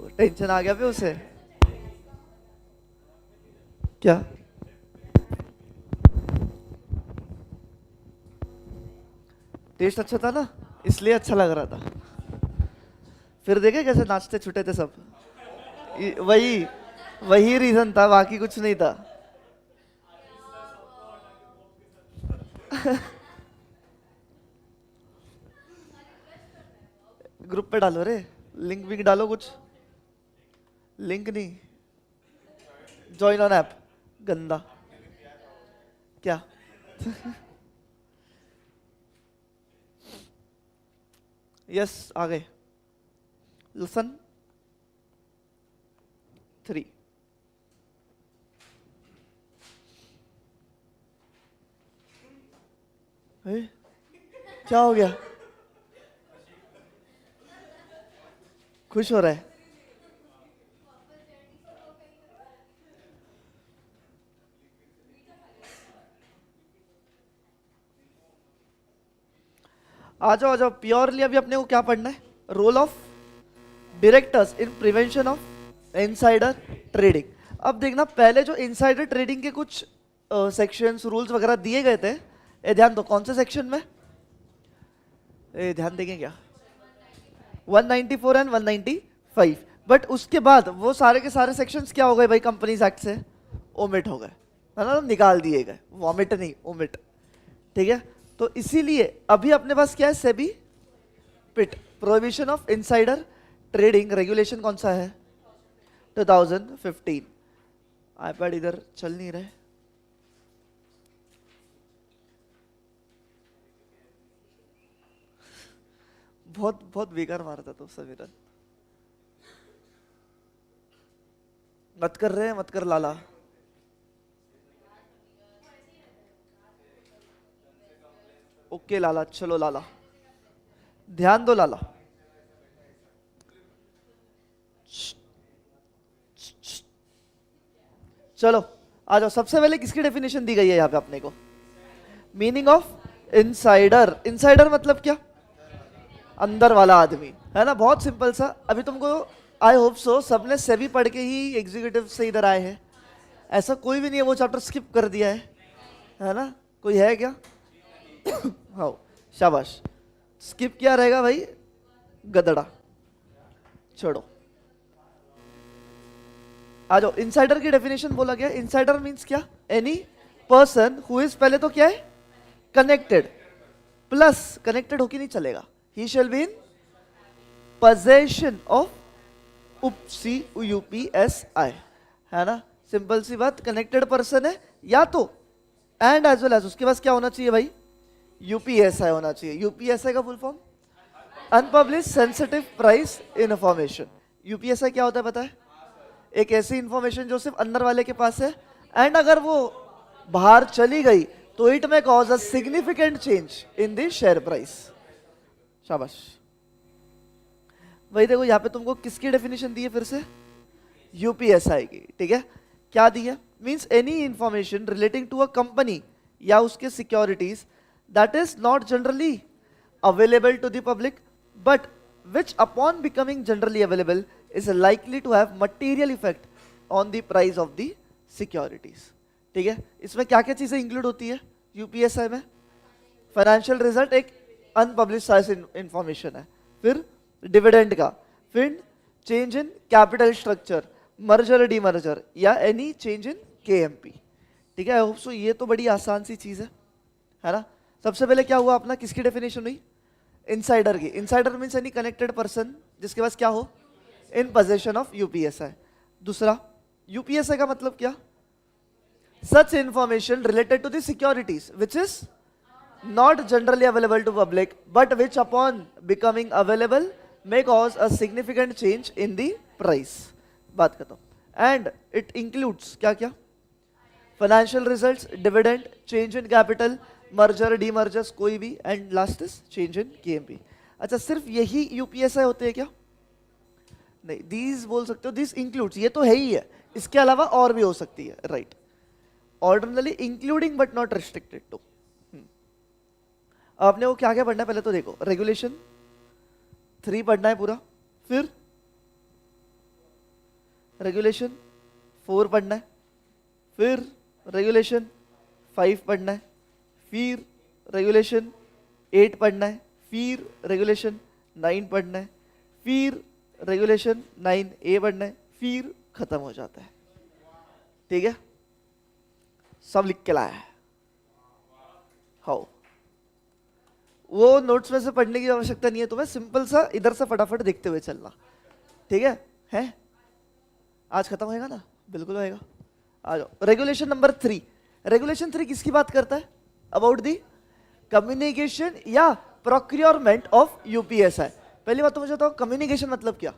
Tension आ गया फिर उसे। क्या टेस्ट अच्छा था ना, इसलिए अच्छा लग रहा था। फिर देखे कैसे नाचते छूटे थे सब। वही वही रीजन था, बाकी कुछ नहीं था। ग्रुप पे डालो रे, लिंक भी डालो कुछ। लिंक नहीं, ज्वाइन ऑन ऐप। गंदा क्या। यस आ गए। लेसन 3। क्या हो गया, खुश हो रहा है। आ जाओ प्योरली। अभी अपने को क्या पढ़ना है, role of directors in prevention of insider trading. अब देखना, पहले जो इनसाइडर ट्रेडिंग के कुछ सेक्शंस रूल्स वगैरह दिए गए थे, ए ध्यान दो कौन से सेक्शन में, ए ध्यान देंगे क्या, 194 एंड 195। बट उसके बाद वो सारे के सारे सेक्शंस क्या हो गए भाई, कंपनीज एक्ट से ओमिट हो गए, है ना, निकाल दिए गए। वॉमिट नहीं, ओमिट। ठीक है, तो इसीलिए अभी अपने पास क्या है, SEBI PIT prohibition of insider trading regulation कौन सा है, 2015। आईपैड इधर चल नहीं रहे। बहुत बहुत बेकार मारा था तो समीरन। मत कर रहे हैं, मत कर लाला। ओके लाला, चलो लाला, ध्यान दो लाला। चलो आ जाओ, सबसे पहले किसकी डेफिनेशन दी गई है यहाँ पे अपने को, मीनिंग ऑफ इनसाइडर। इनसाइडर मतलब क्या, अंदर वाला आदमी, है ना, बहुत सिंपल सा। अभी तुमको आई होप सो सबने सेबी पढ़ के ही एग्जीक्यूटिव से इधर आए हैं, ऐसा कोई भी नहीं है वो चैप्टर स्किप कर दिया है ना, कोई है क्या। हाँ शाबाश, स्किप किया रहेगा भाई, गदड़ा। छोड़ो, आ जाओ। इनसाइडर की डेफिनेशन बोला गया, इनसाइडर मींस क्या, एनी पर्सन हु इज, पहले तो क्या है, कनेक्टेड, प्लस कनेक्टेड होके नहीं चलेगा, he shall be in possession of UPSI UPSI, है ना, सिंपल सी बात। कनेक्टेड पर्सन है या तो, एंड एज वेल एज उसके पास क्या होना चाहिए भाई, यूपीएसआई होना चाहिए। यूपीएसआई का full form unpublish sensitive price information. UPSI क्या होता है पता है, एक ऐसी इंफॉर्मेशन जो सिर्फ अंदर वाले के पास है, एंड अगर वो बाहर चली गई तो इट में cause a significant change in the share price. शाबाश। वही देखो यहाँ पे तुमको किसकी डेफिनेशन दी है फिर से, यूपीएसआई की। ठीक है, क्या दी है, means any information relating to a company या उसके securities that is not generally available to the public but which upon becoming generally available is likely to have material effect on the price of the securities। ठीक है, इसमें क्या क्या चीजें include होती है यूपीएसआई में, फाइनेंशियल रिजल्ट एक अनपब्लिसाइज्ड इंफॉर्मेशन है, फिर डिविडेंड का, फिर change in capital structure, merger demerger या एनी चेंज इन केएमपी। ठीक है, आई होप सो ये तो बड़ी आसान सी चीज है ना। सबसे पहले क्या हुआ अपना, किसकी डेफिनेशन हुई, इनसाइडर की। Insider means any connected person जिसके पास क्या हो, इन पोजेशन ऑफ यूपीएसआई। दूसरा, यूपीएसआई का मतलब क्या, such information related to the securities which is not generally available to public but which upon becoming available may cause a significant change in the price। बात करता हूं, and it includes क्या क्या, financial results, dividend, change in capital, merger demergers कोई भी, and last is change in KMP. अच्छा, सिर्फ यही यूपीएसआई होते हैं क्या, नहीं, दीज बोल सकते हो, दिस इंक्लूड्स, ये तो है ही है, इसके अलावा और भी हो सकती है, right, ordinarily including but not restricted to. आपने वो क्या क्या पढ़ना है पहले तो देखो, रेगुलेशन 3 पढ़ना है पूरा, फिर रेगुलेशन 4 पढ़ना है, फिर रेगुलेशन 5 पढ़ना है, फिर रेगुलेशन 8 पढ़ना है, फिर रेगुलेशन 9 पढ़ना है, फिर रेगुलेशन 9A पढ़ना है, फिर खत्म हो जाता है। ठीक है, सब लिख के लाया है। हाउ वो नोट्स में से पढ़ने की आवश्यकता नहीं है तुम्हें, सिंपल सा इधर से फटाफट देखते हुए चलना। ठीक है? आज खत्म होएगा ना? बिल्कुल होएगा। आ जाओ। Regulation number 3। रेगुलेशन 3 किसकी बात करता है? अबाउट दी कम्युनिकेशन या प्रोक्योरमेंट ऑफ यूपीएसआई। पहली बात तो मुझे बताओ, कम्युनिकेशन मतलब क्या?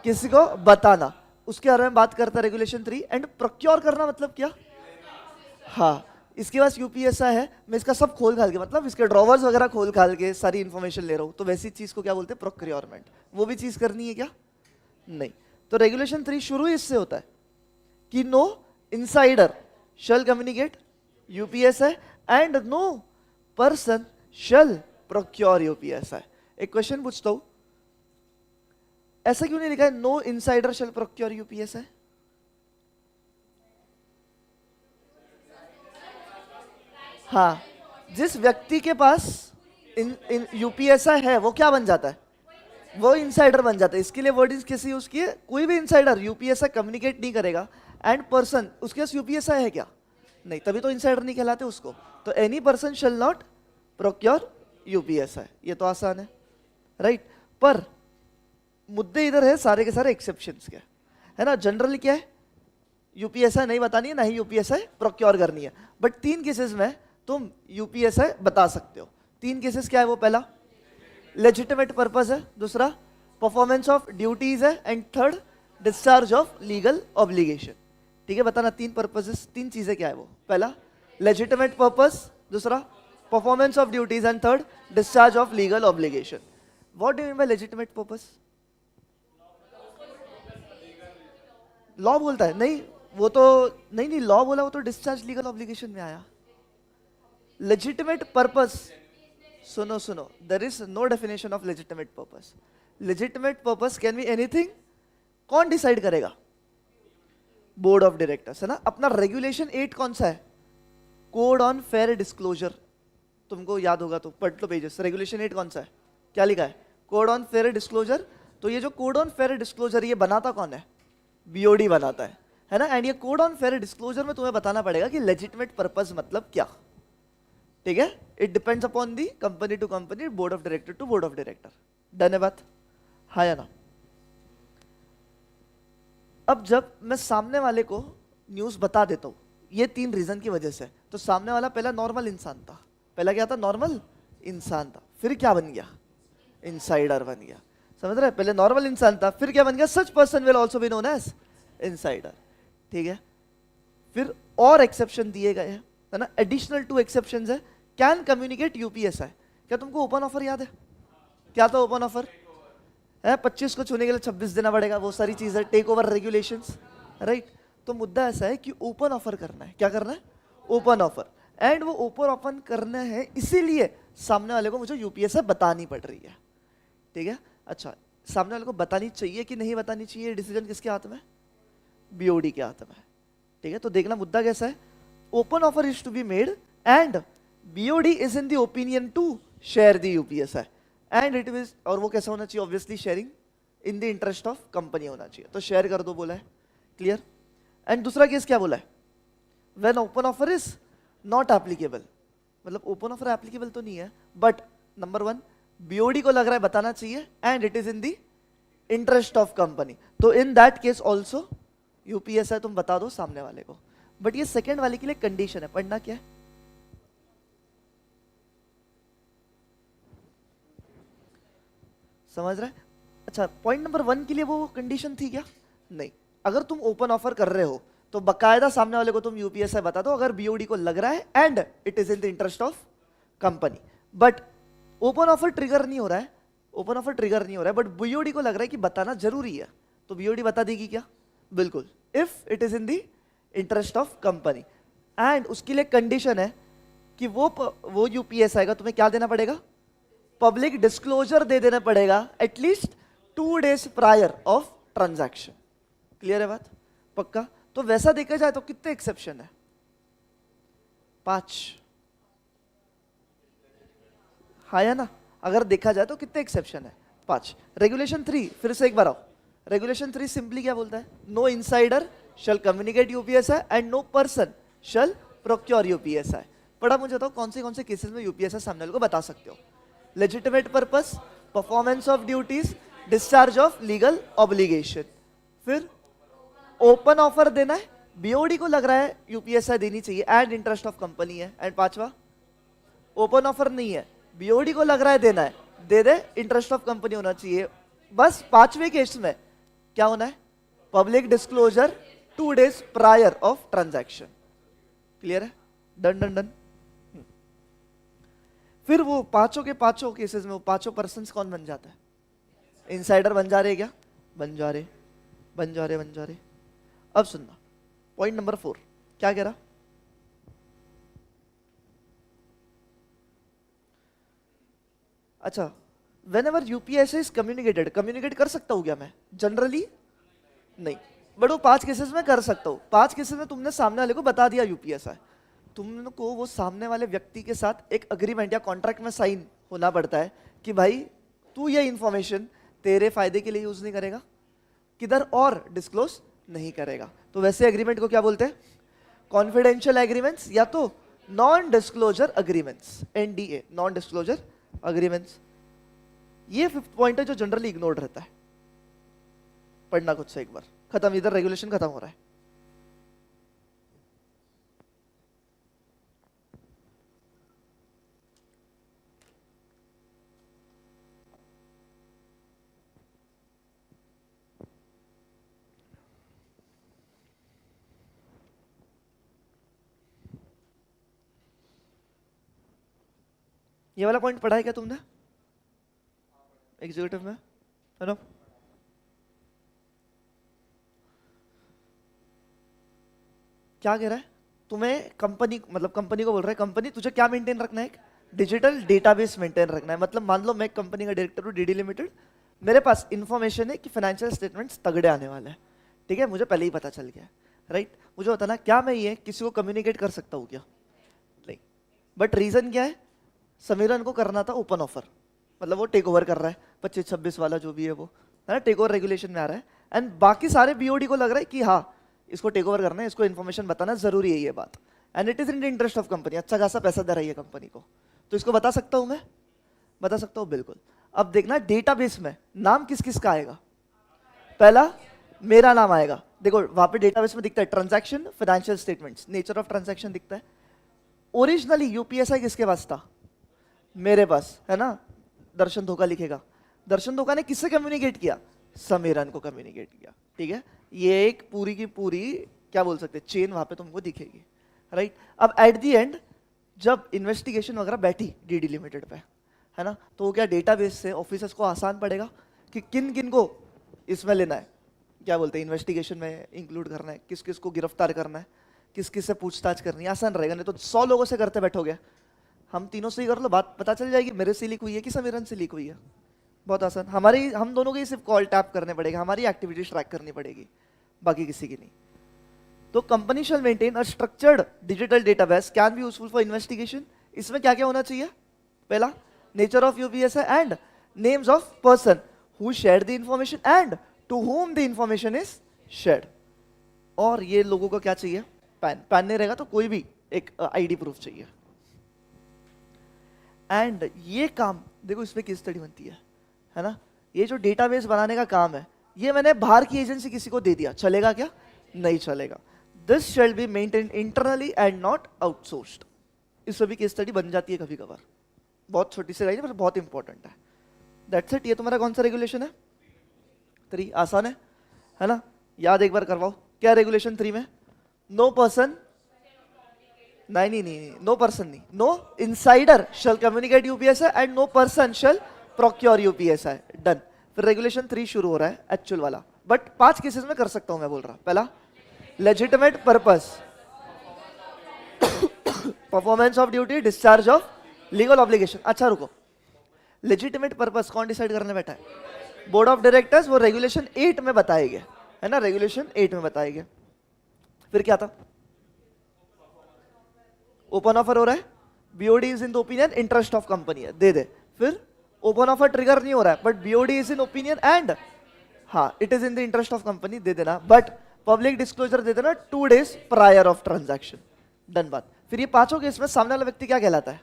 किसी को बताना, उसके बारे में बात करता है रेगुलेशन 3। एंड प्रोक्योर करना मतलब क्या? हाँ, इसके पास यूपीएसआई है, मैं इसका सब खोल खाल के, मतलब इसके ड्रॉवर्स वगैरह खोल खाल के सारी इंफॉर्मेशन ले रहा हूं, तो वैसी चीज को क्या बोलते हैं? प्रोक्योरमेंट। वो भी चीज करनी है क्या? नहीं। तो रेगुलेशन 3 शुरू ही इससे होता है कि no insider shall communicate UPSI and no person shall procure UPSI. एक क्वेश्चन पूछता हूं, ऐसा क्यों नहीं लिखा है no insider shall procure UPSI? हाँ, जिस व्यक्ति के पास इन यूपीएसआई है वो क्या बन जाता है? वो इनसाइडर बन जाता है। इसके लिए वर्ड कैसे यूज किए? कोई भी इनसाइडर यूपीएसआई कम्युनिकेट नहीं करेगा एंड पर्सन, उसके पास यूपीएसआई है क्या? नहीं, तभी तो इनसाइडर नहीं कहलाते उसको। तो any person shall not procure UPSI. ये तो आसान है, राइट? पर मुद्दे इधर है सारे के सारे एक्सेप्शंस के, है ना? जनरली क्या है? यूपीएसआई नहीं बतानी है, ना ही यूपीएसआई प्रोक्योर करनी है। बट 3 केसेस में तुम यूपीएसआई बता सकते हो। 3 केसेस क्या है वो? पहला लेजिटिमेट पर्पस है, दूसरा परफॉर्मेंस ऑफ ड्यूटीज है, and third discharge of legal obligation. ठीक है, बताना 3 पर्पसेस, 3 चीजें क्या है वो? पहला लेजिटिमेट पर्पस, दूसरा performance of duties, and third discharge of legal obligation. What do you mean by legitimate purpose? Law बोलता है? नहीं, वो तो नहीं, लॉ बोला, वो तो डिस्चार्ज लीगल ऑब्लिगेशन में आया। लेजिटिमेट पर्पस, सुनो, there is no definition of legitimate purpose. Legitimate purpose can be anything. कौन डिसाइड करेगा? बोर्ड ऑफ डायरेक्टर्स, है ना? अपना रेगुलेशन 8 कौन सा है? Code on fair disclosure. तुमको याद होगा तो पढ़ लो पेजेस। रेगुलेशन 8 कौन सा है? क्या लिखा है? Code on fair disclosure. तो ये जो कोड ऑन फेयर डिस्क्लोजर, ये बनाता कौन है? बीओडी बनाता है ना? एंड ये कोड ऑन फेयर डिस्क्लोजर में तुम्हें बताना पड़ेगा कि लेजिटिमेट पर्पस मतलब क्या। ठीक है? It depends upon the company to company, board of director to board of director. Done है बात? हाँ या ना? अब जब मैं सामने वाले को न्यूज बता देता हूं, ये 3 रीजन की वजह से, तो सामने वाला पहला नॉर्मल इंसान था। पहला क्या था? नॉर्मल इंसान था। फिर क्या बन गया? इनसाइडर बन गया। समझ रहे? पहले नॉर्मल इंसान था, फिर क्या बन गया? Such person will also be known as insider. ठीक है? फिर और एक्सेप्शन दिए गए हैं, है ना? एडिशनल 2 एक्सेप्शंस है। Can communicate UPSI. क्या तुमको ओपन ऑफर याद है? क्या था ओपन ऑफर? है 25 को छूने के लिए 26 देना पड़ेगा, वो सारी चीजें, टेक ओवर रेगुलेशंस, राइट? तो मुद्दा ऐसा है कि ओपन ऑफर करना है। क्या करना है? Open offer. एंड वो ओपन ओपन करना है, इसीलिए सामने वाले को मुझे यूपीएसआई बतानी पड़ रही है। ठीक है? अच्छा, सामने वाले को बतानी चाहिए कि नहीं बतानी चाहिए, डिसीजन किसके हाथ में? बीओडी के हाथ में। ठीक है? तो देखना मुद्दा कैसा है। Open offer is to be made and BOD is in the opinion to share the UPSI and it is, और वो कैसा होना चाहिए? Obviously sharing in the interest of company होना चाहिए। तो शेयर कर दो बोला है, क्लियर? एंड दूसरा केस क्या बोला है? When open offer is not applicable, मतलब ओपन ऑफर एप्लीकेबल तो नहीं है, बट नंबर 1 बीओडी को लग रहा है बताना चाहिए and it is in the interest of company, तो in that case also UPSI तुम बता दो सामने वाले को। बट ये सेकेंड वाले के लिए कंडीशन है, पढ़ना क्या है? समझ रहा है? अच्छा, पॉइंट नंबर 1 के लिए वो कंडीशन थी क्या? नहीं। अगर तुम ओपन ऑफर कर रहे हो तो बकायदा सामने वाले को तुम यूपीएसआई बता दो, अगर बीओडी को लग रहा है and it is in the interest of company. But open offer trigger नहीं हो रहा है, ओपन ऑफर ट्रिगर नहीं हो रहा है, बट बीओडी को लग रहा है कि बताना जरूरी है, तो बीओडी बता देगी क्या? बिल्कुल, if it is in the interest of company. And उसके लिए कंडीशन है कि वो यूपीएसआई का तुम्हें क्या देना पड़ेगा? पब्लिक डिस्क्लोजर दे देना पड़ेगा at least 2 days prior of transaction. Clear है बात? पक्का? तो वैसा देखा जाए तो कितने एक्सेप्शन है? 5। हाँ या ना? अगर देखा जाए तो कितने एक्सेप्शन है? 5। रेगुलेशन 3, फिर से एक बार आओ। रेगुलेशन 3 सिंपली क्या बोलता है? No insider shall communicate UPSI and no person shall procure UPSI. पढ़ा मुझे तो कौन से केसेस में यूपीएसआई सामने वाले को बता सकते हो? Legitimate purpose, performance of duties, discharge of legal obligation. फिर ओपन ऑफर देना है, बीओडी को लग रहा है यूपीएसआई देनी चाहिए एंड इंटरेस्ट ऑफ कंपनी है। एंड 5वां, ओपन ऑफर नहीं है, बीओडी को लग रहा है देना है, दे दे, इंटरेस्ट ऑफ कंपनी होना चाहिए। बस 5वें केस में क्या होना है? Public disclosure 2 days prior of transaction. Clear है? Done done done. फिर वो पांचों के पांचों केसेस में वो पांचों पर्सन्स कौन बन जाता है? इनसाइडर बन जा रहे क्या? बन जा रहे। अब सुनना, पॉइंट नंबर 4 क्या कह रहा? अच्छा, whenever UPSI is communicated, communicate कर सकता हूं क्या मैं? जनरली नहीं, बट वो 5 केसेस में कर सकता हूं। 5 केसेस में तुमने सामने वाले को बता दिया यूपीएसआई, तुमको वो सामने वाले व्यक्ति के साथ एक अग्रीमेंट या कॉन्ट्रैक्ट में साइन होना पड़ता है कि भाई तू ये इंफॉर्मेशन तेरे फायदे के लिए यूज नहीं करेगा, किधर और डिस्क्लोज नहीं करेगा। तो वैसे एग्रीमेंट को क्या बोलते हैं? कॉन्फिडेंशियल एग्रीमेंट्स या तो non disclosure agreements, NDA, non disclosure agreements. ये 5th पॉइंट है जो जनरली इग्नोर्ड रहता है। पढ़ना खुद से एक बार, खत्म, इधर रेगुलेशन खत्म हो रहा है। ये वाला पॉइंट पढ़ा है क्या तुमने एग्जीक्यूटिव में? है ना? क्या कह रहा है? तुम्हें कंपनी, मतलब कंपनी को बोल रहा है कंपनी तुझे क्या मेंटेन रखना है? एक डिजिटल डेटाबेस मेंटेन रखना है। मतलब मान लो मैं कंपनी का डायरेक्टर हूँ डीडी लिमिटेड, मेरे पास इंफॉर्मेशन है कि फाइनेंशियल स्टेटमेंट्स तगड़े आने वाले हैं, ठीक है, मुझे पहले ही पता चल गया, राइट? मुझे बताना क्या मैं ये किसी को कम्युनिकेट कर सकता हूँ क्या? नहीं। बट रीजन क्या है? समीरन को करना था ओपन ऑफर, मतलब वो टेक ओवर कर रहा है, 25-26 वाला जो भी है वो, है ना, टेक ओवर रेगुलेशन में आ रहा है। एंड बाकी सारे बीओडी को लग रहा है कि हाँ इसको टेक ओवर करना है, इसको इन्फॉर्मेशन बताना जरूरी है ये बात, and it is in the interest of company, अच्छा खासा पैसा दे रही है कंपनी को, तो इसको बता सकता हूं मैं? बता सकता हूं, बिल्कुल। अब देखना डेटाबेस में नाम किस किस का आएगा? पहला मेरा नाम आएगा, देखो वहां पे डेटाबेस में दिखता है transaction, financial statements, nature of transaction दिखता है। ओरिजिनली यूपीएसआई किसके पास था? मेरे पास, है ना? दर्शन धोखा लिखेगा, दर्शन धोखा ने किससे कम्युनिकेट किया? समीरन को कम्युनिकेट किया, ठीक है? ये एक पूरी की पूरी क्या बोल सकते हैं चेन वहां पे तुमको दिखेगी, राइट? अब एट द एंड जब इन्वेस्टिगेशन वगैरह बैठी डीडी लिमिटेड पे, है ना, तो वो क्या डेटाबेस से ऑफिसर्स को आसान पड़ेगा कि किन किन को इसमें लेना है, क्या बोलते हैं, इन्वेस्टिगेशन में इंक्लूड करना है, किस किस को गिरफ्तार करना है, किस किस से पूछताछ करनी है, आसान रहेगा। नहीं तो 100 लोगों से करते बैठोगे, हम तीनों से ही कर लो, बात पता चल जाएगी मेरे से लीक हुई है कि समीरन से लीक हुई है, बहुत आसान। हम दोनों के सिर्फ कॉल टैप करने पड़ेगा, हमारी एक्टिविटीज ट्रैक करनी पड़ेगी, बाकी किसी की नहीं। तो company shall maintain a structured digital database can be useful for investigation. इसमें क्या क्या होना चाहिए? पहला nature of UPSI and names of person who shared the information and to whom the information is shared. और ये लोगों को क्या चाहिए? पैन नहीं रहेगा तो कोई भी एक आईडी प्रूफ चाहिए। एंड ये काम देखो इसमें केस स्टडी बनती है ना? ये जो डेटाबेस बनाने का काम है ये मैंने बाहर की एजेंसी किसी को दे दिया, चलेगा क्या? नहीं चलेगा। This shall be maintained internally and not outsourced. इसमें भी केस स्टडी बन जाती है कभी कभार, बहुत छोटी सी लाइन पर बहुत इंपॉर्टेंट है। That's it. ये तुम्हारा कौन सा रेगुलेशन है? 3। आसान है ना? याद एक बार करवाओ, क्या रेगुलेशन 3 में? नो पर्सन, नहीं, नो पर्सन नहीं, no insider shall communicate UPSI and no person shall procure UPSI. Done. फिर रेगुलेशन 3 शुरू हो रहा है एक्चुअल वाला, बट 5 केसेस में कर सकता हूं मैं बोल रहा। पहला legitimate purpose, performance of duty, discharge of legal obligation. अच्छा रुको, लेजिटिमेट पर्पस कौन डिसाइड करने बैठा है? Board of directors. वो रेगुलेशन 8 में बताए गए, है ना, रेगुलेशन 8 में बताया गया। फिर क्या था, ओपन ऑफर हो रहा है, BOD is in the opinion interest of company है, दे दे। फिर ओपन ऑफर ट्रिगर नहीं हो रहा है but BOD is in opinion and हाँ it is in the interest of company, दे देना, बट पब्लिक डिस्क्लोजर दे देना 2 days prior of transaction, done बात। फिर ये पांचों केस में सामने वाला व्यक्ति क्या कहलाता है,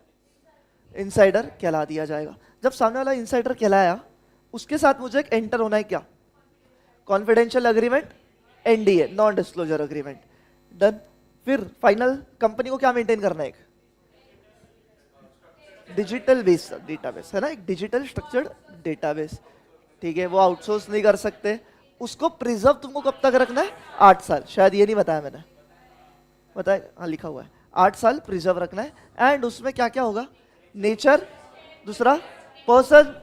इनसाइडर कहला दिया जाएगा। जब सामने वाला इनसाइडर कहलाया उसके साथ मुझे एक एंटर होना है क्या, confidential agreement, NDA non disclosure agreement, done. फिर फाइनल कंपनी को क्या मेंटेन करना है, एक डिजिटल बेस डेटाबेस है ना, एक डिजिटल स्ट्रक्चर्ड डेटाबेस, ठीक है। वो आउटसोर्स नहीं कर सकते, उसको प्रिजर्व तुमको कब तक रखना है, 8 साल, शायद ये नहीं बताया मैंने, बताया हाँ लिखा हुआ है 8 साल प्रिजर्व रखना है। एंड उसमें क्या क्या होगा, नेचर, दूसरा पर्सन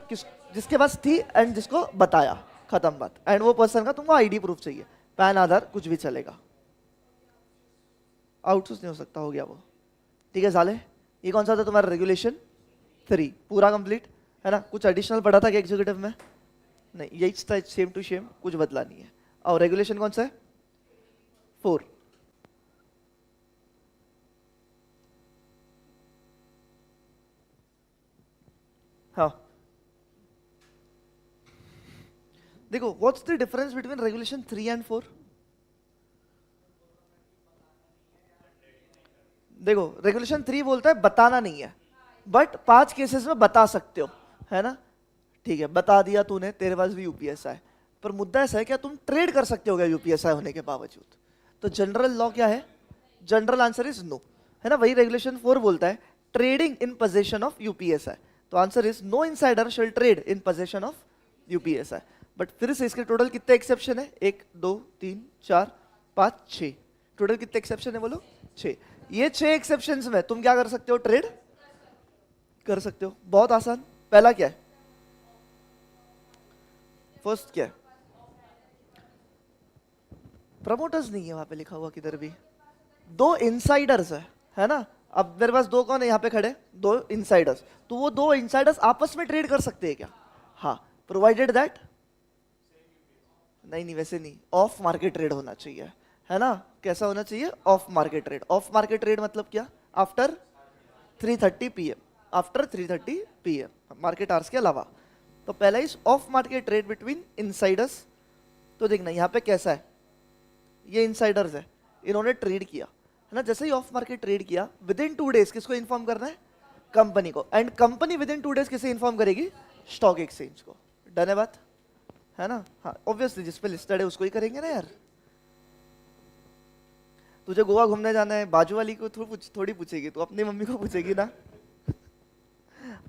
जिसके पास थी एंड जिसको बताया, खत्म बात। एंड वो पर्सन का तुमको आईडी प्रूफ चाहिए, पैन आधार कुछ भी चलेगा, आउटसोर्स नहीं हो सकता, हो गया वो, ठीक है साले। ये कौन सा था तुम्हारा, रेगुलेशन 3 पूरा कंप्लीट है ना। कुछ एडिशनल पढ़ा था क्या एग्जीक्यूटिव में, नहीं यही था, सेम टू सेम, कुछ बदला नहीं है। और रेगुलेशन कौन सा है, 4। हाँ देखो, what's the difference between regulation 3 and 4। देखो रेगुलेशन 3 बोलता है बताना नहीं है, बट 5 केसेस में बता सकते हो, है ना, ठीक है। बता दिया तूने, तेरे पास भी यूपीएस है, पर मुद्दा ऐसा है क्या तुम ट्रेड कर सकते हो क्या यूपीएस होने के बावजूद, तो जनरल लॉ क्या है, जनरल आंसर इज नो, है ना। वही रेगुलेशन 4 बोलता है trading in possession of UPS है, तो answer is no insider shall trade in possession of UPS है। बट फिर से इसके टोटल कितने एक्सेप्शन है, 1 2 3 4 5 6, टोटल कितने एक्सेप्शन है बोलो, 6। ये 6 एक्सेप्शंस में तुम क्या कर सकते हो, ट्रेड कर सकते हो, बहुत आसान। पहला क्या है, फर्स्ट क्या है, प्रमोटर्स नहीं है वहां पे लिखा हुआ किधर भी, 2 इनसाइडर्स है ना। अब मेरे पास 2 कौन है यहाँ पे खड़े, 2 इनसाइडर्स, तो वो 2 इनसाइडर्स आपस में ट्रेड कर सकते हैं क्या, हाँ, प्रोवाइडेड दैट, नहीं वैसे नहीं, ऑफ मार्केट ट्रेड होना चाहिए, है ना। कैसा होना चाहिए, of market trade. Of market trade मतलब क्या, after 3:30 PM, after 3:30 PM, market hours के अलावा। तो पहला is of market trade between Insiders. तो देखना यहाँ पे कैसा है, ये इनसाइडर्स है, इन्होंने ट्रेड किया, है ना। जैसे ही ऑफ मार्केट ट्रेड किया, विद इन 2 days किसको इन्फॉर्म करना है, कंपनी को, and company with in 2 days किसे इन्फॉर्म करेगी, स्टॉक एक्सचेंज को, डन है बात, है ना। हाँ ऑब्वियसली जिस पे लिस्टेड है उसको ही करेंगे ना यार। तुझे गोवा घूमने जाना है, बाजू वाली को थोड़ी पूछेगी, तो अपनी मम्मी को पूछेगी ना।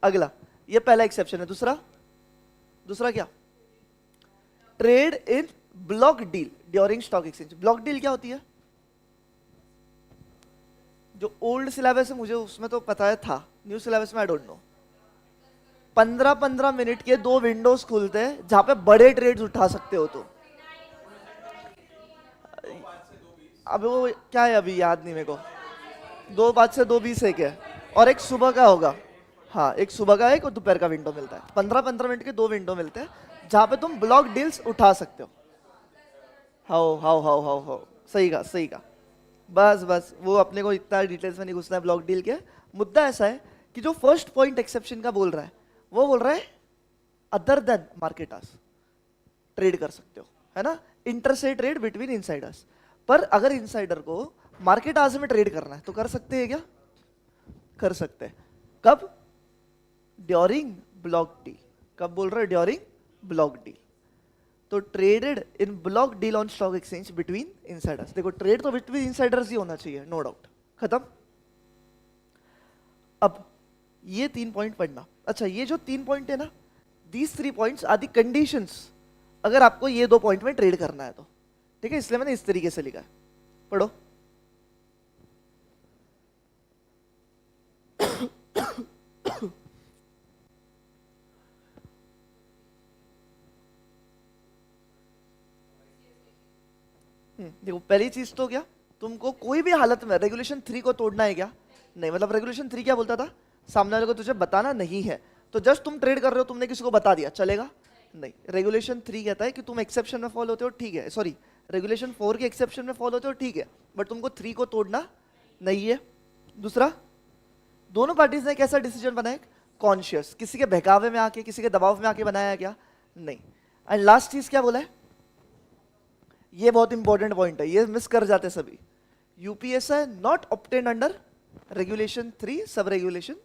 अगला, ये पहला एक्सेप्शन है। दूसरा क्या, trade in block deal during stock exchange. Block deal क्या होती है, जो ओल्ड सिलेबस है मुझे उसमें तो पता है था, न्यू सिलेबस में आई डोंट नो। 15-15 मिनट के 2 विंडोज खुलते हैं जहां पे बड़े ट्रेड्स उठा सकते हो। तो अब वो क्या है अभी याद नहीं मेरे को, 2 से 2:20 है क्या, और एक सुबह का होगा, हाँ एक सुबह का, एक और दोपहर का विंडो मिलता है। 15-15 मिनट के 2 विंडो मिलते हैं जहां पे तुम ब्लॉक डील्स उठा सकते हो। हाउ सही का, बस वो अपने को इतना डिटेल्स में नहीं घुसना है ब्लॉक डील के। मुद्दा ऐसा है कि जो फर्स्ट पॉइंट एक्सेप्शन का बोल रहा है, वो बोल रहा है other than market hours trade कर सकते हो, है ना, इंटरसे ट्रेड बिटवीन इनसाइडर्स। पर अगर इनसाइडर को मार्केट आवर्स में ट्रेड करना है तो कर सकते हैं क्या, कर सकते हैं। कब, ड्यूरिंग ब्लॉक डील। कब बोल रहे हैं, ड्यूरिंग ब्लॉक डील। तो traded in block deal on stock exchange between Insiders. देखो ट्रेड तो बिटवीन इनसाइडर्स ही होना चाहिए, नो डाउट, खत्म। अब ये 3 पॉइंट पढ़ना। अच्छा ये जो 3 पॉइंट है ना, these 3 points are the conditions अगर आपको ये 2 पॉइंट में ट्रेड करना है तो, ठीक है। इसलिए मैंने इस तरीके से लिखा है, पढ़ो। देखो पहली चीज तो क्या, तुमको कोई भी हालत में रेगुलेशन 3 को तोड़ना है क्या, नहीं। मतलब रेगुलेशन 3 क्या बोलता था, सामने वाले को तुझे बताना नहीं है, तो जस्ट तुम ट्रेड कर रहे हो, तुमने किसी को बता दिया, चलेगा नहीं। रेगुलेशन 3 कहता है कि तुम एक्सेप्शन में फॉलो होते हो, ठीक है, सॉरी रेगुलेशन 4 के एक्सेप्शन में फॉलो होते हो ठीक है, बट तुमको 3 को तोड़ना नहीं है। दूसरा, दोनों पार्टीज ने कैसा डिसीजन बनाया? कॉन्शियस, किसी के बहकावे में आके, किसी के दबाव में आके बनाया है क्या? नहीं। एंड लास्ट चीज क्या बोला है? ये बहुत इंपॉर्टेंट पॉइंट है, ये मिस कर जाते सभी। UPSI not obtained under regulation 3, sub regulation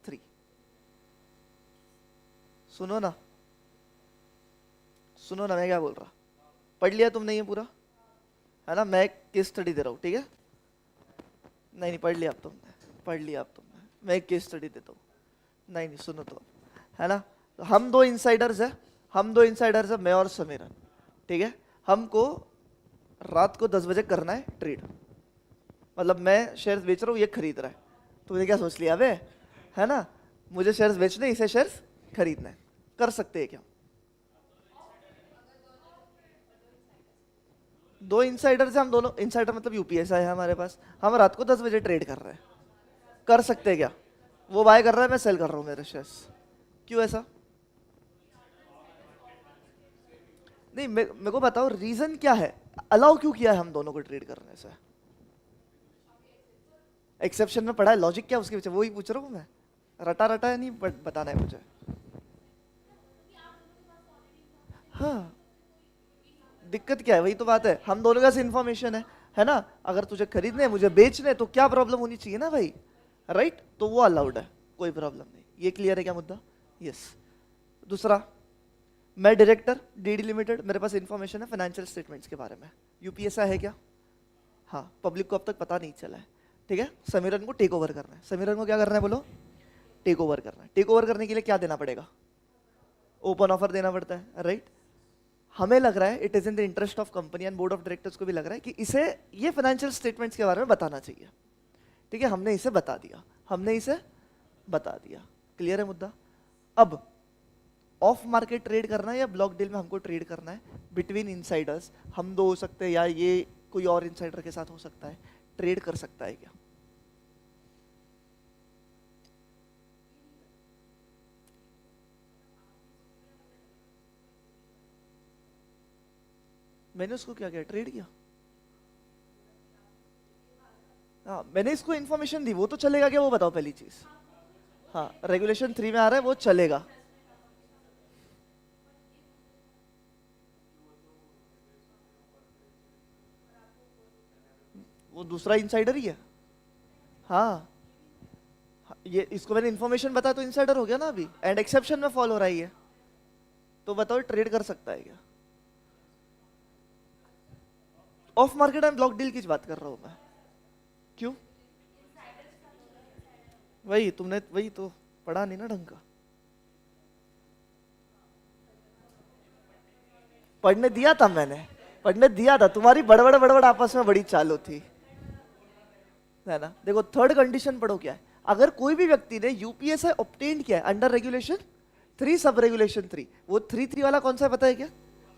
3। सुनो ना, सुनो ना, मैं क्या बोल रहा, पढ़ लिया तुमने ये पूरा, है ना? मैं केस स्टडी दे रहा हूँ, ठीक है? नहीं पढ़ लिया अब तुमने, पढ़ लिया अब तुमने, मैं एक केस स्टडी देता हूँ। नहीं सुनो तो, है ना? हम दो इनसाइडर्स है, मैं और समीरन, ठीक है? हमको रात को 10 बजे करना है ट्रेड, मतलब मैं शेयर्स बेच रहा हूँ, ये खरीद रहा है, तुमने क्या सोच लिया बे, है ना? मुझे शेयर्स बेचने, इसे शेयर्स खरीदना है, कर सकते हैं क्या? दो इनसाइडर से, हम दोनों इनसाइडर मतलब यूपीएसआई है हमारे पास, हम रात को 10 बजे ट्रेड कर रहे हैं, कर सकते हैं क्या? वो बाय कर रहा है, मैं सेल कर रहा हूँ मेरे शेयर्स, क्यों ऐसा? नहीं, मेरे को बताओ रीजन क्या है, अलाउ क्यों किया है हम दोनों को ट्रेड करने से? एक्सेप्शन में पढ़ा है, लॉजिक क्या उसके पीछे, वही पूछ रहा हूँ मैं, रटा रटा है नहीं बताना है मुझे। हाँ, दिक्कत क्या है? वही तो बात है, हम दोनों का इन्फॉर्मेशन है ना? अगर तुझे खरीदने है, मुझे बेचने, तो क्या प्रॉब्लम होनी चाहिए ना भाई, राइट? तो वो अलाउड है, कोई प्रॉब्लम नहीं। ये क्लियर है क्या मुद्दा? यस। दूसरा, मैं डायरेक्टर डीडी लिमिटेड, मेरे पास इन्फॉर्मेशन है फाइनेंशियल स्टेटमेंट्स के बारे में, यूपीएसआई है क्या? हाँ, पब्लिक को अब तक पता नहीं चला है, ठीक है? समीरन को टेक ओवर करना है, समीरन को क्या करना है बोलो? टेक ओवर करना है। टेक ओवर करने के लिए क्या देना पड़ेगा? ओपन ऑफर देना पड़ता है, राइट? हमें लग रहा है it is in the interest of company and board of directors को भी लग रहा है कि इसे ये फाइनेंशियल स्टेटमेंट्स के बारे में बताना चाहिए, ठीक है? हमने इसे बता दिया, क्लियर है मुद्दा? अब ऑफ मार्केट ट्रेड करना है या ब्लॉक डील में हमको ट्रेड करना है बिटवीन इनसाइडर्स, हम दो हो सकते हैं या ये कोई और इनसाइडर के साथ हो सकता है, ट्रेड कर सकता है क्या? मैंने उसको क्या किया? ट्रेड किया। हाँ, मैंने इसको इन्फॉर्मेशन दी, वो तो चलेगा क्या? वो बताओ पहली चीज। हाँ, रेगुलेशन 3 में आ रहा है, वो चलेगा। वो दूसरा इनसाइडर ही है। हाँ, ये इसको मैंने इन्फॉर्मेशन बताया तो इनसाइडर हो गया ना अभी, एंड एक्सेप्शन में फॉलो हो रही है, तो बताओ ट्रेड कर सकता है क्या? Of market and block deal की बात कर रहा हूं मैं। क्यों? वही तुमने वही तो पढ़ा नहीं ना ढंग का, पढ़ने दिया था मैंने, पढ़ने दिया था, तुम्हारी बड़बड़ आपस में बड़ी चालू थी, है ना? देखो थर्ड कंडीशन पढ़ो क्या है, अगर कोई भी व्यक्ति ने यूपीएसआई ऑब्टेन किया है अंडर रेगुलेशन 3, सब रेगुलेशन 3, वो 3 वाला कौन सा पता है क्या?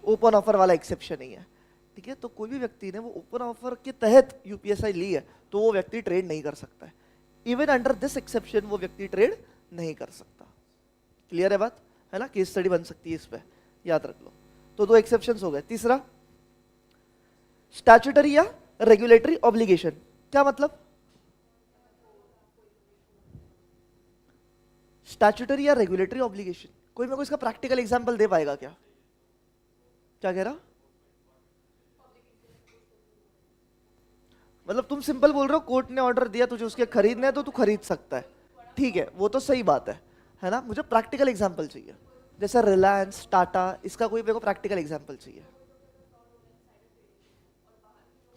ओपन ऑफर वाला एक्सेप्शन ही है, ठीक है? तो कोई भी व्यक्ति ने वो ओपन ऑफर के तहत यूपीएसआई ली है, तो वो व्यक्ति ट्रेड नहीं कर सकता है, इवन अंडर दिस एक्सेप्शन वो व्यक्ति ट्रेड नहीं कर सकता। क्लियर है बात, है ना? केस स्टडी बन सकती है इस पे, याद रख लो। तो दो एक्सेप्शंस हो गए। तीसरा, स्टैट्यूटरी या रेगुलेटरी ऑब्लिगेशन, क्या मतलब? स्टैट्यूटरी या रेगुलेटरी ऑब्लिगेशन, कोई मेरे को इसका प्रैक्टिकल एग्जांपल दे पाएगा क्या? क्या कह रहा? मतलब तुम सिंपल बोल रहे हो, कोर्ट ने ऑर्डर दिया तुझे उसके खरीदने हैं तो तू खरीद सकता है, ठीक है? वो तो सही बात है ना? मुझे प्रैक्टिकल एग्जांपल चाहिए, जैसे रिलायंस, टाटा, इसका कोई मेरे को प्रैक्टिकल एग्जांपल चाहिए।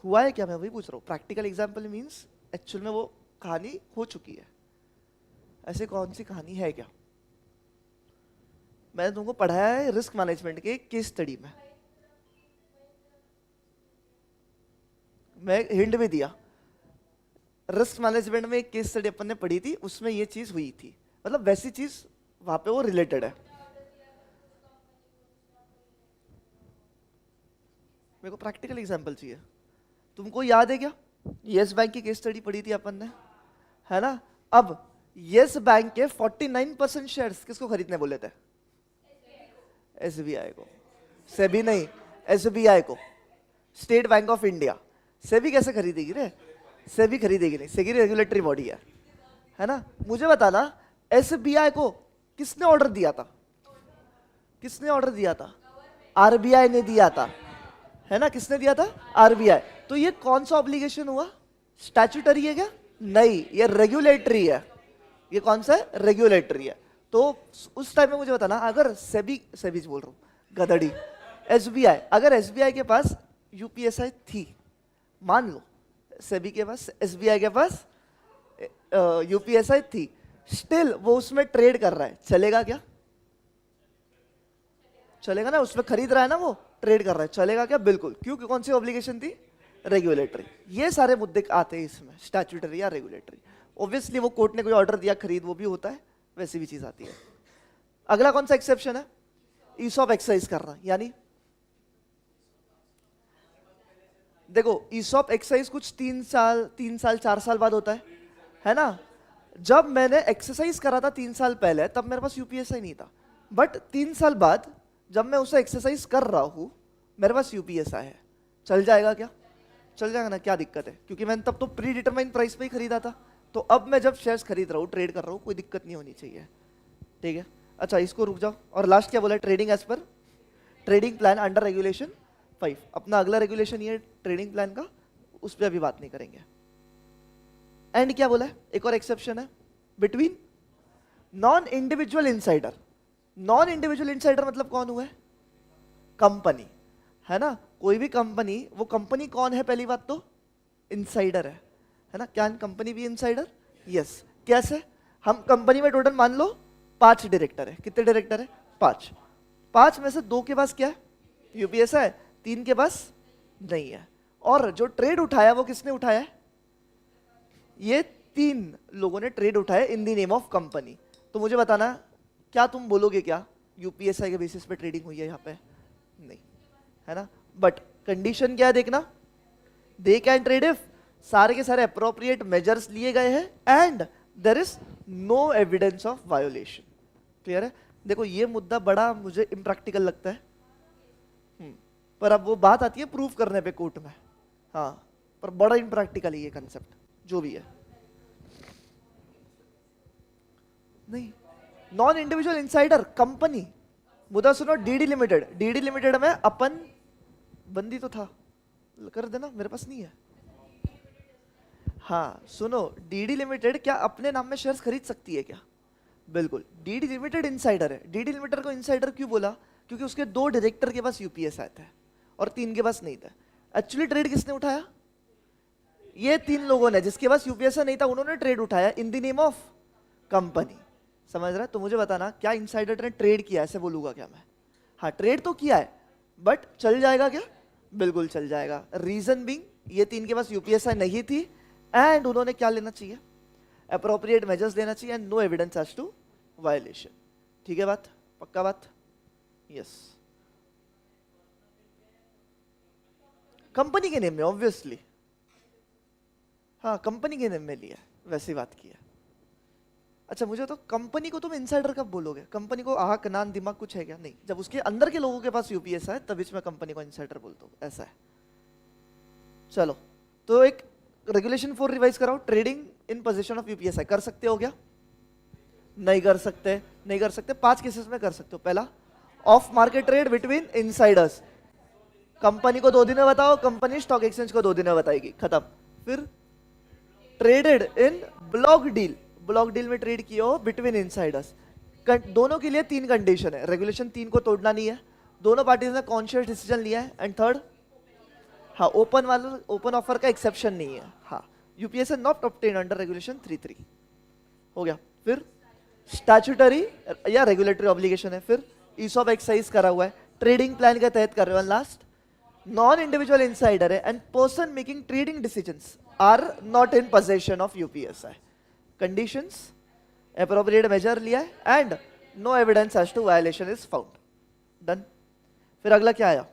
हुआ है क्या? मैं वही पूछ रहा हूँ, प्रैक्टिकल एग्जांपल मींस एक्चुअल में वो कहानी हो चुकी है, ऐसी कौन सी कहानी है क्या? मैंने तुमको पढ़ाया है रिस्क मैनेजमेंट के केस स्टडी में, मैं हिंट भी दिया, रिस्क मैनेजमेंट में एक केस स्टडी अपन ने पढ़ी थी, उसमें ये चीज हुई थी, मतलब वैसी चीज वहां पे वो रिलेटेड है। मेरे को प्रैक्टिकल एग्जांपल चाहिए। तुमको याद है क्या, यस बैंक की केस स्टडी पढ़ी थी अपन ने, है ना? अब यस बैंक के 49% शेयर्स किसको खरीदने बोले थे? एसबीआई को। सेबी नहीं, एसबीआई को, state bank of India, SEBI कैसे खरीदेगी रे? सेबी खरीदेगी नहीं, सेबी रेगुलेटरी बॉडी है ना? मुझे बताना एसबीआई को किसने ऑर्डर दिया था? किसने ऑर्डर दिया था? आरबीआई ने दिया था, है ना? किसने दिया था? आरबीआई। तो ये कौन सा ऑब्लिगेशन हुआ? स्टैट्यूटरी है क्या? नहीं, ये रेगुलेटरी है। ये कौन सा है? रेगुलेटरी है। तो उस टाइम में मुझे बताना, अगर सेबी बोल रहा हूं, गधड़ी, एसबीआई, अगर एसबीआई के पास यूपीएसआई थी, मान लो सेबी के पास, एसबीआई के पास यूपीएसआई थी, स्टिल वो उसमें ट्रेड कर रहा है, चलेगा क्या? चलेगा ना, उसमें खरीद रहा है ना, वो ट्रेड कर रहा है, चलेगा क्या? बिल्कुल। क्योंकि कौन सी ऑब्लिगेशन थी? रेगुलेटरी। ये सारे मुद्दे आते हैं इसमें, स्टैट्यूटरी या रेगुलेटरी। ऑब्वियसली वो कोर्ट ने कोई ऑर्डर दिया खरीद, वो भी होता है, वैसी भी चीज आती है। अगला कौन सा एक्सेप्शन है? ईसॉप एक्सरसाइज करना, यानी देखो ईसॉप एक्सरसाइज कुछ 3 साल 4 साल बाद होता है ना? जब मैंने एक्सरसाइज करा था 3 साल पहले, तब मेरे पास यूपीएसआई नहीं था, बट 3 साल बाद जब मैं उसे एक्सरसाइज कर रहा हूं, मेरे पास यूपीएसआई है, चल जाएगा क्या? चल जाएगा ना, क्या दिक्कत है? क्योंकि मैंने तब तो प्री डिटरमाइंड प्राइस पे ही खरीदा था। तो अब मैं जब शेयर्स खरीद रहा हूँ, ट्रेड कर रहा हूँ, कोई दिक्कत नहीं होनी चाहिए, ठीक है? अच्छा, इसको रुक जाओ। और लास्ट क्या बोला? Trading as per trading plan under regulation 5। अपना अगला रेगुलेशन ये ट्रेडिंग प्लान का, उस पर अभी बात नहीं करेंगे। एंड क्या बोला है? एक और एक्सेप्शन है, between non individual insider. Non individual insider मतलब कौन हुआ है? कंपनी, है ना? कोई भी कंपनी, वो कंपनी कौन है? पहली बात तो इंसाइडर है ना? क्या कंपनी भी इंसाइडर? यस। कैसे? हम कंपनी में टोटल मान लो 5 डायरेक्टर है। कितने डायरेक्टर है? 5। 5 में से 2 के पास क्या है? यूपीएसआई है, 3 के पास नहीं है। और जो ट्रेड उठाया वो किसने उठाया है? ये 3 लोगों ने ट्रेड उठाया in the name of company. तो मुझे बताना, क्या तुम बोलोगे क्या यूपीएसआई के बेसिस पे ट्रेडिंग हुई है यहाँ पे? नहीं, है ना? बट कंडीशन क्या है देखना, दे कैन ट्रेड इफ सारे के सारे अप्रोप्रिएट मेजर्स लिए गए हैं and there is no evidence of violation. Clear है? देखो ये मुद्दा बड़ा मुझे इम्प्रैक्टिकल लगता है, पर अब वो बात आती है प्रूव करने पे कोर्ट में, हाँ, पर बड़ा इम्प्रैक्टिकल है ये कंसेप्ट, जो भी है। नहीं, नॉन इंडिविजुअल इंसाइडर कंपनी, मुद्दा सुनो, डीडी लिमिटेड। डीडी लिमिटेड में अपन बंदी तो था, कर देना, मेरे पास नहीं है। हाँ सुनो, डीडी लिमिटेड क्या अपने नाम में शेयर्स खरीद सकती है क्या? बिल्कुल। डीडी लिमिटेड इंसाइडर है। डीडी लिमिटेड को इंसाइडर क्यों बोला? क्योंकि उसके 2 डायरेक्टर के पास यूपीएस आए थे और 3 के पास नहीं था। एक्चुअली ट्रेड किसने उठाया? ये 3 लोगों ने, जिसके पास यूपीएस नहीं था, उन्होंने ट्रेड उठाया in the name of company. समझ रहा है? तो मुझे बताना, क्या इंसाइडर ने ट्रेड किया? ऐसे बोलूंगा क्या मैं? हाँ, ट्रेड तो किया है, बट चल जाएगा क्या? बिल्कुल चल जाएगा। रीजन बीइंग, ये 3 के पास यूपीएसआई नहीं थी एंड उन्होंने क्या लेना चाहिए? अप्रोप्रिएट मेजर्स लेना चाहिए and no evidence as to violation. ठीक है बात? पक्का बात? यस। कंपनी के नेम में ऑब्वियसली, हाँ कंपनी के नेम में लिया, वैसी बात की है। अच्छा, मुझे तो कंपनी को तुम इनसाइडर कब बोलोगे? कंपनी को आंख कान दिमाग कुछ है क्या? नहीं, जब उसके अंदर के लोगों के पास यूपीएस है तब इसमें कंपनी को इनसाइडर बोलता हूँ, ऐसा है। चलो, तो एक रेगुलेशन 4 रिवाइज कराओ। Trading in position of UPSI कर सकते हो क्या? नहीं कर सकते। नहीं कर सकते। 5 केसेस में कर सकते हो। पहला, of market trade between Insiders. Company को 2 दिन में बताओ, कंपनी स्टॉक एक्सचेंज को 2 दिन में बताएगी, खत्म। फिर traded in block deal. Block deal में ट्रेड किया हो बिटवीन इनसाइडर्स। दोनों के लिए 3 कंडीशन है, रेगुलेशन 3 को तोड़ना नहीं है, दोनों पार्टीज ने कॉन्शियस डिसीजन लिया है, एंड थर्ड, हाँ ओपन वाला, ओपन ऑफर का एक्सेप्शन नहीं है। हाँ, UPSI not obtain under regulation 3(3) हो गया। फिर स्टैट्यूटरी या रेगुलेटरी ऑब्लिगेशन है। फिर ईसॉप एक्सरसाइज करा हुआ है, ट्रेडिंग प्लान के तहत कर रहे हो। लास्ट, नॉन इंडिविजुअल इंसाइडर है and person making trading decisions are not in position of UPSI. Conditions, appropriate measure लिया है and no evidence as to violation is found. Done. फिर अगला क्या आया?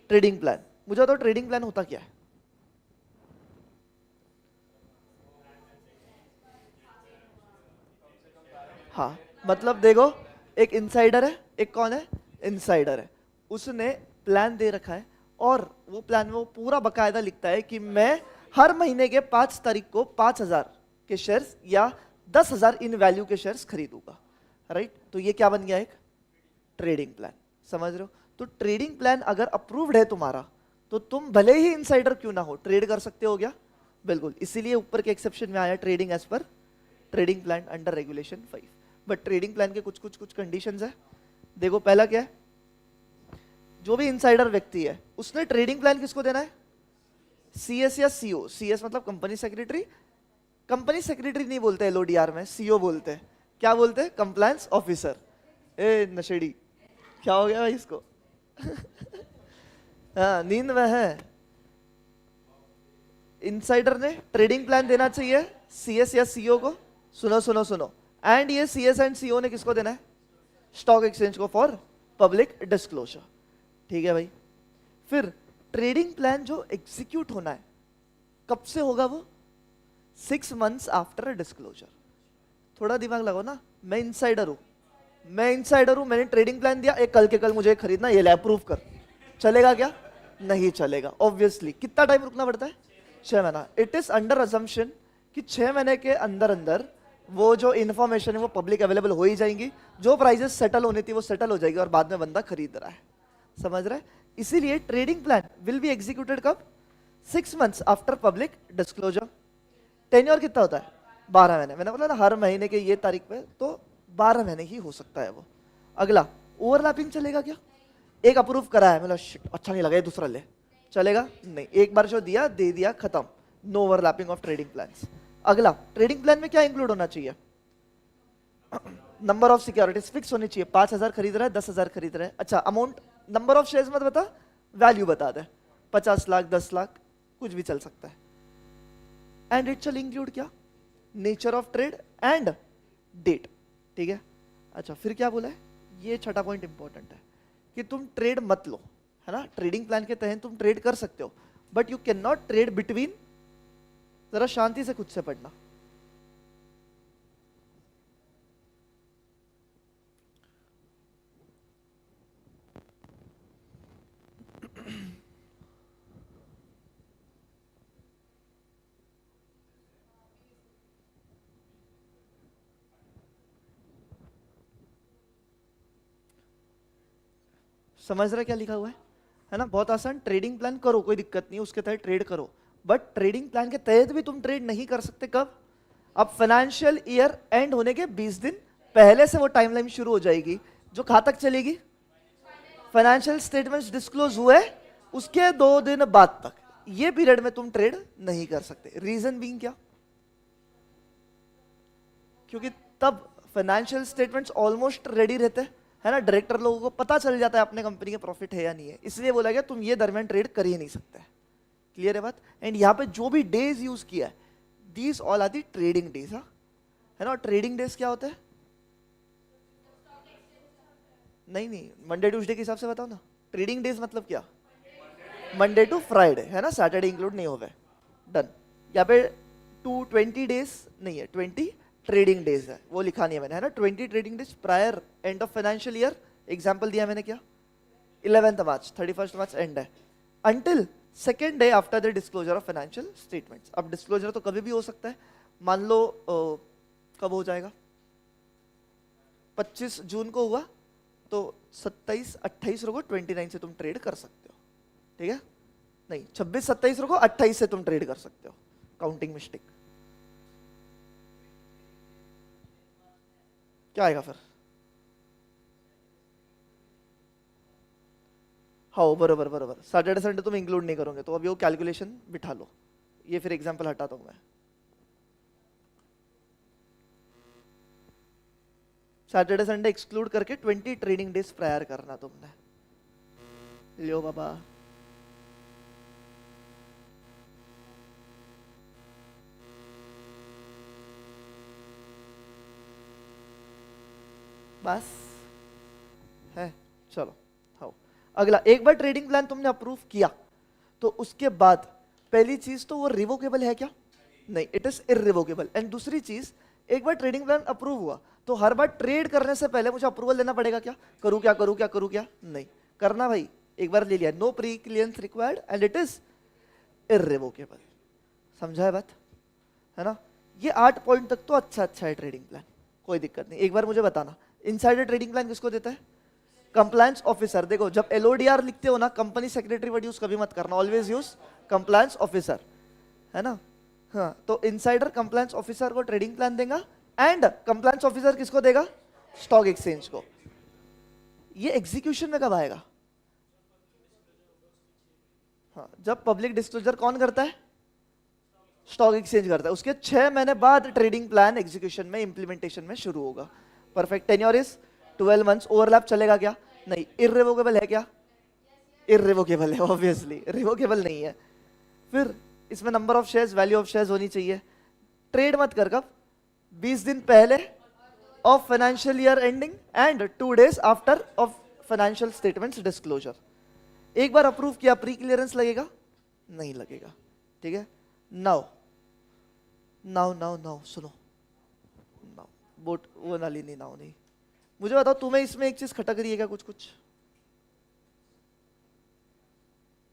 Trading plan. मुझे बताओ ट्रेडिंग प्लान होता क्या है? हाँ, मतलब देखो, एक इनसाइडर है, एक कौन है? इनसाइडर है। उसने प्लान दे रखा है और वो प्लान में वो पूरा बकायदा लिखता है कि मैं हर महीने के 5 तारीख को 5,000 के शेयर्स या 10,000 इन वैल्यू के शेयर्स खरीदूंगा, राइट? तो ये क्या बन गया? एक ट्रेडिंग प्लान। समझ रहे हो? तो ट्रेडिंग प्लान अगर अप्रूव्ड है तुम्हारा तो तुम भले ही इनसाइडर क्यों ना हो ट्रेड कर सकते हो। क्या? बिल्कुल। इसीलिए ऊपर के एक्सेप्शन में आया trading as per trading plan under regulation 5। But trading plan के कुछ कंडीशंस है। देखो, पहला क्या है? जो भी इनसाइडर व्यक्ति है उसने ट्रेडिंग प्लान किसको देना है? सीएस या सीओ। सीएस मतलब कंपनी सेक्रेटरी। कंपनी सेक्रेटरी नहीं बोलते एलओडीआर में, सीओ बोलते हैं। क्या बोलते हैं? Compliance officer. ए नशेड़ी, क्या हो गया भाई इसको? हाँ, नींद में है। इनसाइडर ने ट्रेडिंग प्लान देना चाहिए सीएस या सीओ को। सुनो सुनो सुनो, एंड ये सीएस एंड सीओ ने किसको देना है? स्टॉक एक्सचेंज को फॉर पब्लिक डिस्क्लोजर। ठीक है भाई। फिर ट्रेडिंग प्लान जो एग्जीक्यूट होना है कब से होगा? वो 6 months आफ्टर डिस्क्लोजर। थोड़ा दिमाग लगाओ ना। मैं इंसाइडर हूं, मैंने ट्रेडिंग प्लान दिया, एक कल के कल मुझे खरीदना, ये ले अप्रूव कर। चलेगा क्या? नहीं चलेगा ऑब्वियसली। कितना टाइम रुकना पड़ता है? 6 महीना। इट इज अंडर अजम्पशन कि 6 महीने के अंदर अंदर वो जो इन्फॉर्मेशन है वो पब्लिक अवेलेबल हो ही जाएंगी। जो प्राइजेस सेटल होनी थी वो सेटल हो जाएगी और बाद में बंदा खरीद रहा है। समझ रहा है? इसीलिए trading plan will be executed कब? 6 months after public disclosure. Tenure कितना होता है? 12 महीने। मैंने बोला ना हर महीने के ये तारीख पे, तो 12 महीने ही हो सकता है वो। अगला, ओवरलैपिंग चलेगा क्या? एक अप्रूव करा है, मतलब अच्छा नहीं लगा, ये दूसरा ले, चलेगा? नहीं। एक बार जो दिया दे दिया, खत्म। No overlapping of trading plans. अगला, ट्रेडिंग प्लान में क्या इंक्लूड होना चाहिए? नंबर ऑफ सिक्योरिटीज फिक्स होनी चाहिए। 5,000 खरीद रहा है, 10,000 खरीद रहा है। अच्छा, अमाउंट, नंबर ऑफ शेयर्स मत बता, वैल्यू बता दे। 50 लाख, 10 लाख, कुछ भी चल सकता है। एंड इट शैल इंक्लूड क्या? Nature of trade and date. ठीक है। अच्छा, फिर क्या बोला है? ये छठा पॉइंट इंपॉर्टेंट है कि तुम ट्रेड मत लो, है ना? ट्रेडिंग प्लान के तहत तुम ट्रेड कर सकते हो, but you can not trade between. जरा शांति से खुद से पढ़ना। समझ रहे क्या लिखा हुआ है ना? बहुत आसान। ट्रेडिंग प्लान करो, कोई दिक्कत नहीं, उसके तहत ट्रेड करो, बट ट्रेडिंग प्लान के तहत भी तुम ट्रेड नहीं कर सकते। कब? अब फाइनेंशियल ईयर एंड होने के 20 दिन पहले से वो टाइमलाइन शुरू हो जाएगी, जो कहां तक चलेगी? फाइनेंशियल स्टेटमेंट्स डिस्क्लोज हुए उसके 2 दिन बाद तक। ये पीरियड में तुम ट्रेड नहीं कर सकते। रीजन बीइंग क्या? क्योंकि तब फाइनेंशियल स्टेटमेंट्स ऑलमोस्ट रेडी रहते हैं, है ना? डायरेक्टर लोगों को पता चल जाता है अपने कंपनी के प्रॉफिट है या नहीं है, इसलिए बोला गया तुम ये दरमियान ट्रेड कर ही नहीं सकते। क्लियर है बात? एंड यहाँ पे जो भी डेज यूज किया है, these all are the trading days, है ना? ट्रेडिंग डेज क्या होते हैं? नहीं, मंडे ट्यूसडे के हिसाब से बताओ ना। ट्रेडिंग डेज मतलब क्या? मंडे टू फ्राइडे, है ना? सैटरडे इंक्लूड नहीं हो गए। डन। यहाँ पे 20 डेज नहीं है, 20 ट्रेडिंग डेज है, वो लिखा नहीं है मैंने, है ना? 20 trading days prior end of financial year. Example दिया मैंने क्या? 11th March, 31st March end है, until second day after the disclosure of financial statements. अब डिस्क्लोजर तो कभी भी हो सकता है। मान लो कब हो जाएगा? 25 जून को हुआ तो 27 28 को 29 से तुम ट्रेड कर सकते हो। ठीक है? नहीं, 26 27 को 28 से तुम ट्रेड कर सकते हो। Counting mistake. क्या आएगा फिर? हाँ, बरोबर बरोबर। सैटरडे संडे तुम इंक्लूड नहीं करोगे, तो अभी वो कैलकुलेशन बिठा लो। ये फिर एग्जांपल हटाता हूं मैं। सैटरडे संडे एक्सक्लूड करके 20 ट्रेडिंग डेज प्रायर करना तुमने। लियो बाबा। बस है, चलो। हाँ, अगला, एक बार ट्रेडिंग प्लान तुमने अप्रूव किया तो उसके बाद पहली चीज तो वो रिवोकेबल है क्या? नहीं, इट इज इररिवोकेबल। एंड दूसरी चीज, एक बार ट्रेडिंग प्लान अप्रूव हुआ तो हर बार ट्रेड करने से पहले मुझे अप्रूवल लेना पड़ेगा क्या? करूं क्या करूं क्या करूं क्या? नहीं करना भाई। एक बार ले लिया, no pre clearance required and it is irrevocable. समझा है बात, है ना? ये 8 पॉइंट तक तो अच्छा है ट्रेडिंग प्लान, कोई दिक्कत नहीं। एक बार मुझे बताना, इनसाइडर ट्रेडिंग प्लान किसको देता है? Compliance officer. देखो जब एलओडीआर लिखते हो ना, कंपनी सेक्रेटरी वर्ड यूज कभी मत करना, ऑलवेज यूज कंप्लायंस ऑफिसर, है ना? हाँ, तो इनसाइडर कंप्लायंस ऑफिसर को ट्रेडिंग प्लान देगा एंड कंप्लायंस ऑफिसर किसको देगा? स्टॉक एक्सचेंज को। ये एग्जीक्यूशन में कब आएगा? हाँ, जब पब्लिक डिस्क्लोजर कौन करता है? स्टॉक एक्सचेंज करता है। उसके 6 महीने बाद ट्रेडिंग प्लान एग्जीक्यूशन में, इंप्लीमेंटेशन में शुरू होगा। Perfect. Tenure is 12 months. Overlap चलेगा क्या? नहीं। इररिवोकेबल है क्या? इररिवोकेबल है, ऑब्वियसली रिवोकेबल नहीं है। फिर इसमें number of shares, value of shares होनी चाहिए। ट्रेड मत कर कब? 20 दिन पहले of financial year ending and 2 days after of financial statements disclosure. एक बार अप्रूव किया, प्री क्लियरेंस लगेगा? नहीं लगेगा। ठीक है। नाउ सुनो, नाउ बोट वो नाली नहीं, नाउ नहीं। मुझे बताओ, तुम्हें इसमें एक चीज खटक रही है क्या?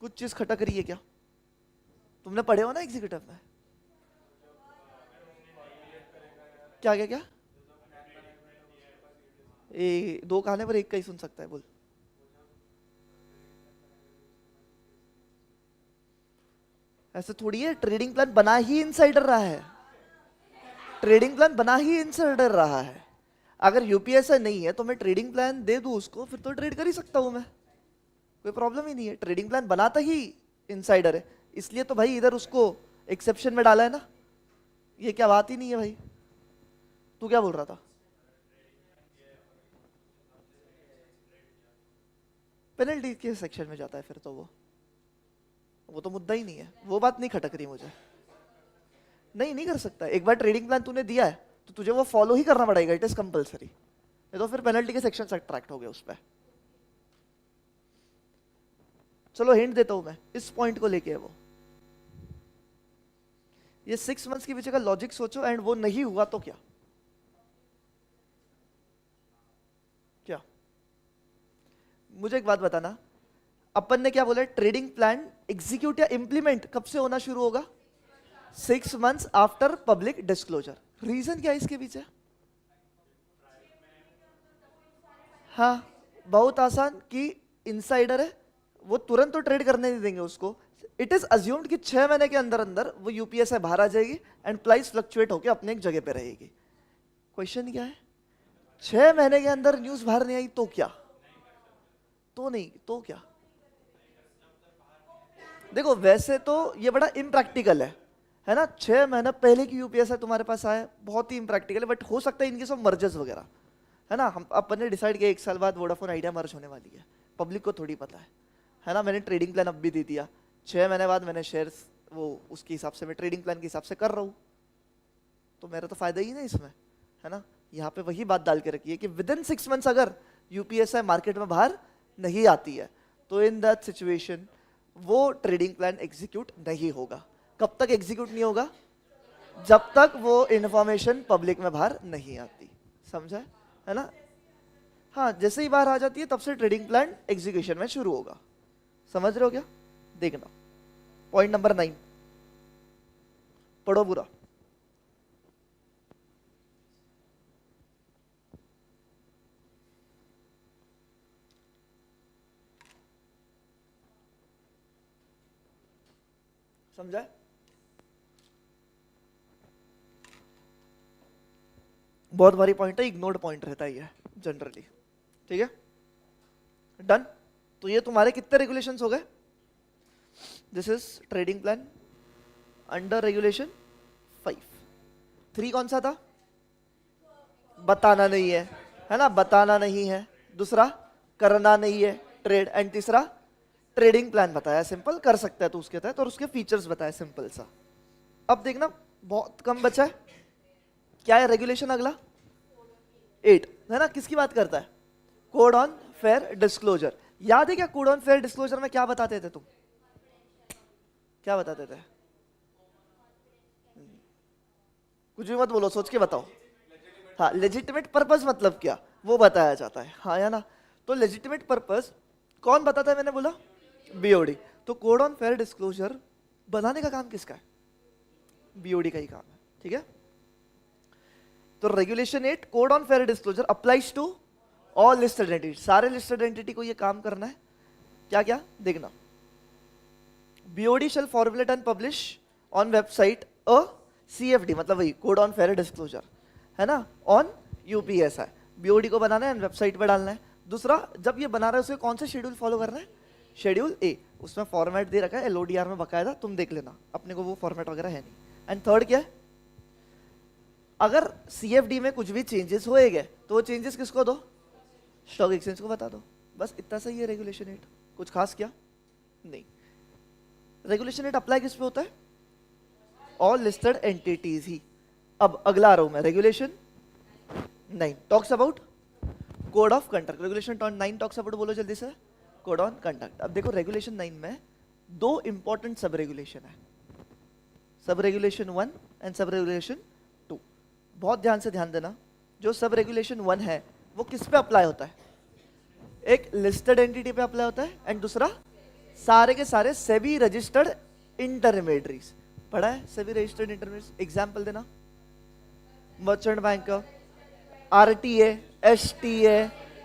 कुछ चीज खटक रही है क्या? तुमने पढ़े हो ना एग्जीक्यूटिव में? क्या क्या क्या? दो कहने पर एक का ही सुन सकता है, बोल। ऐसे थोड़ी है, ट्रेडिंग प्लान बना ही इनसाइडर रहा है। ट्रेडिंग प्लान बना ही इनसाइडर रहा है। अगर यूपीएसआई नहीं है तो मैं ट्रेडिंग प्लान दे दूं उसको, फिर तो ट्रेड कर ही सकता हूं मैं, कोई प्रॉब्लम ही नहीं है। ट्रेडिंग प्लान बनाता ही इनसाइडर है, इसलिए तो भाई इधर उसको एक्सेप्शन में डाला है ना। ये क्या बात ही नहीं है भाई। तू क्या बोल रहा था? पेनल्टी के सेक्शन में जाता है फिर तो वो तो मुद्दा ही नहीं है। वो बात नहीं खटक रही मुझे। नहीं कर सकता। एक बार ट्रेडिंग प्लान तूने दिया है तो तुझे वो फॉलो ही करना पड़ेगा, इट इज कंपलसरी। ये तो फिर पेनल्टी के सेक्शन से अट्रैक्ट हो गए उस पर। चलो हिंट देता हूं मैं, इस पॉइंट को लेके है वो। ये 6 मंथ्स के पीछे का लॉजिक सोचो, एंड वो नहीं हुआ तो क्या? मुझे एक बात बताना, अपन ने क्या बोला? ट्रेडिंग प्लान एग्जीक्यूट या इंप्लीमेंट कब से होना शुरू होगा? 6 months after public disclosure. Reason क्या है इसके पीछे? हाँ, बहुत आसान कि इनसाइडर है, वो तुरंत तो ट्रेड करने नहीं देंगे उसको। इट इज अज्यूम्ड कि 6 महीने के अंदर अंदर वो यूपीएस से बाहर आ जाएगी एंड प्राइस फ्लक्चुएट होकर अपने एक जगह पे रहेगी। क्वेश्चन क्या है? 6 महीने के अंदर न्यूज बाहर नहीं आई तो क्या? तो नहीं तो क्या? देखो वैसे तो ये बड़ा इम्प्रैक्टिकल है ना? 6 महीने पहले की यूपीएस है तुम्हारे पास आया, बहुत ही इम्प्रैक्टिकल है। बट हो सकता है इनके सब मर्जर्स वगैरह, है ना? हम अपन ने डिसाइड किया 1 साल बाद वोडाफोन आइडिया मर्ज होने वाली है, पब्लिक को थोड़ी पता है ना? मैंने ट्रेडिंग प्लान अब भी दे दिया, 6 महीने बाद मैंने शेयर्स वो उसके हिसाब से मैं ट्रेडिंग प्लान के हिसाब से कर रहा हूँ, तो मेरा तो फायदा ही ना इसमें, है ना? यहाँ पे वही बात डाल के रखी है कि विद इन 6 मंथ्स अगर यूपीएसआई मार्केट में बाहर नहीं आती है तो इन दैट सिचुएशन वो ट्रेडिंग प्लान एग्जीक्यूट नहीं होगा। कब तक एग्जीक्यूट नहीं होगा? जब तक वो इंफॉर्मेशन पब्लिक में बाहर नहीं आती। समझा है ना? हाँ, जैसे ही बाहर आ जाती है तब से ट्रेडिंग प्लान एग्जीक्यूशन में शुरू होगा। समझ रहे हो क्या? देखना पॉइंट नंबर 9, पढ़ो पूरा। समझा? बहुत भारी पॉइंट है, इग्नोर्ड पॉइंट रहता है ये जनरली। ठीक है, डन। तो ये तुम्हारे कितने रेगुलेशंस हो गए? This is trading plan under regulation 5। 3 कौन सा था? बताना नहीं है ना? बताना नहीं है। दूसरा करना नहीं है ट्रेड, एंड तीसरा ट्रेडिंग प्लान बताया, सिंपल कर सकता है तो उसके तहत, और उसके फीचर्स बताया, सिंपल सा। अब देखना बहुत कम बचा है। क्या है रेगुलेशन अगला? 8 है ना? किसकी बात करता है? Code on fair disclosure. याद है क्या कोड ऑन फेयर डिस्क्लोजर में क्या बताते थे तुम? क्या बताते थे? कुछ भी मत बोलो, सोच के बताओ। हाँ, लेजिटिमेट पर्पस मतलब क्या वो बताया जाता है, हाँ या ना? तो लेजिटिमेट पर्पस कौन बताता है, मैंने बोला बीओडी। तो कोड ऑन फेयर डिस्क्लोजर बनाने का काम किसका है? बीओडी का ही काम है, ठीक है। तो regulation 8 code on fair disclosure applies to all listed entity, सारे लिस्टेड एंटिटी को ये काम करना है। क्या क्या देखना, BOD shall formulate and publish on website a CFD, मतलब वही कोड ऑन फेयर डिस्क्लोजर है ना, ऑन यूपीएसआई। बीओडी को बनाना है एंड वेबसाइट पे डालना है। दूसरा, जब ये बना रहा है उसके कौन सा शेड्यूल फॉलो करना है? शेड्यूल ए, उसमें फॉर्मेट दे रखा है एलओडीआर में बकायदा, तुम देख लेना, अपने को वो फॉर्मेट वगैरह है नहीं। एंड थर्ड क्या है, अगर सीएफडी में कुछ भी चेंजेस होए गए तो वो चेंजेस किसको दो? स्टॉक एक्सचेंज को बता दो। बस इतना सही है रेगुलेशन 8, कुछ खास क्या नहीं। रेगुलेशन 8 अप्लाई किस पे होता है? ऑल लिस्टेड एंटिटीज ही। अब अगला आ रहा हूं मैं, regulation 9 talks about code of conduct. Regulation 9 talks about, बोलो जल्दी से, कोड ऑन कंडक्ट। अब देखो रेगुलेशन 9 में दो इंपॉर्टेंट सब रेगुलेशन है, सब रेगुलेशन 1 एंड सब रेगुलेशन 2। बहुत ध्यान से ध्यान देना, जो सब रेगुलेशन 1 है वो किस पे अप्लाई होता है? एक लिस्टेड एंटिटी पे अप्लाई होता है, एंड दूसरा सारे के सारे सेबी रजिस्टर्ड इंटरमीडियरीज। पढ़ा है सेबी रजिस्टर्ड इंटरमीडियरीज? एग्जांपल देना, merchant bank, RTA, STA,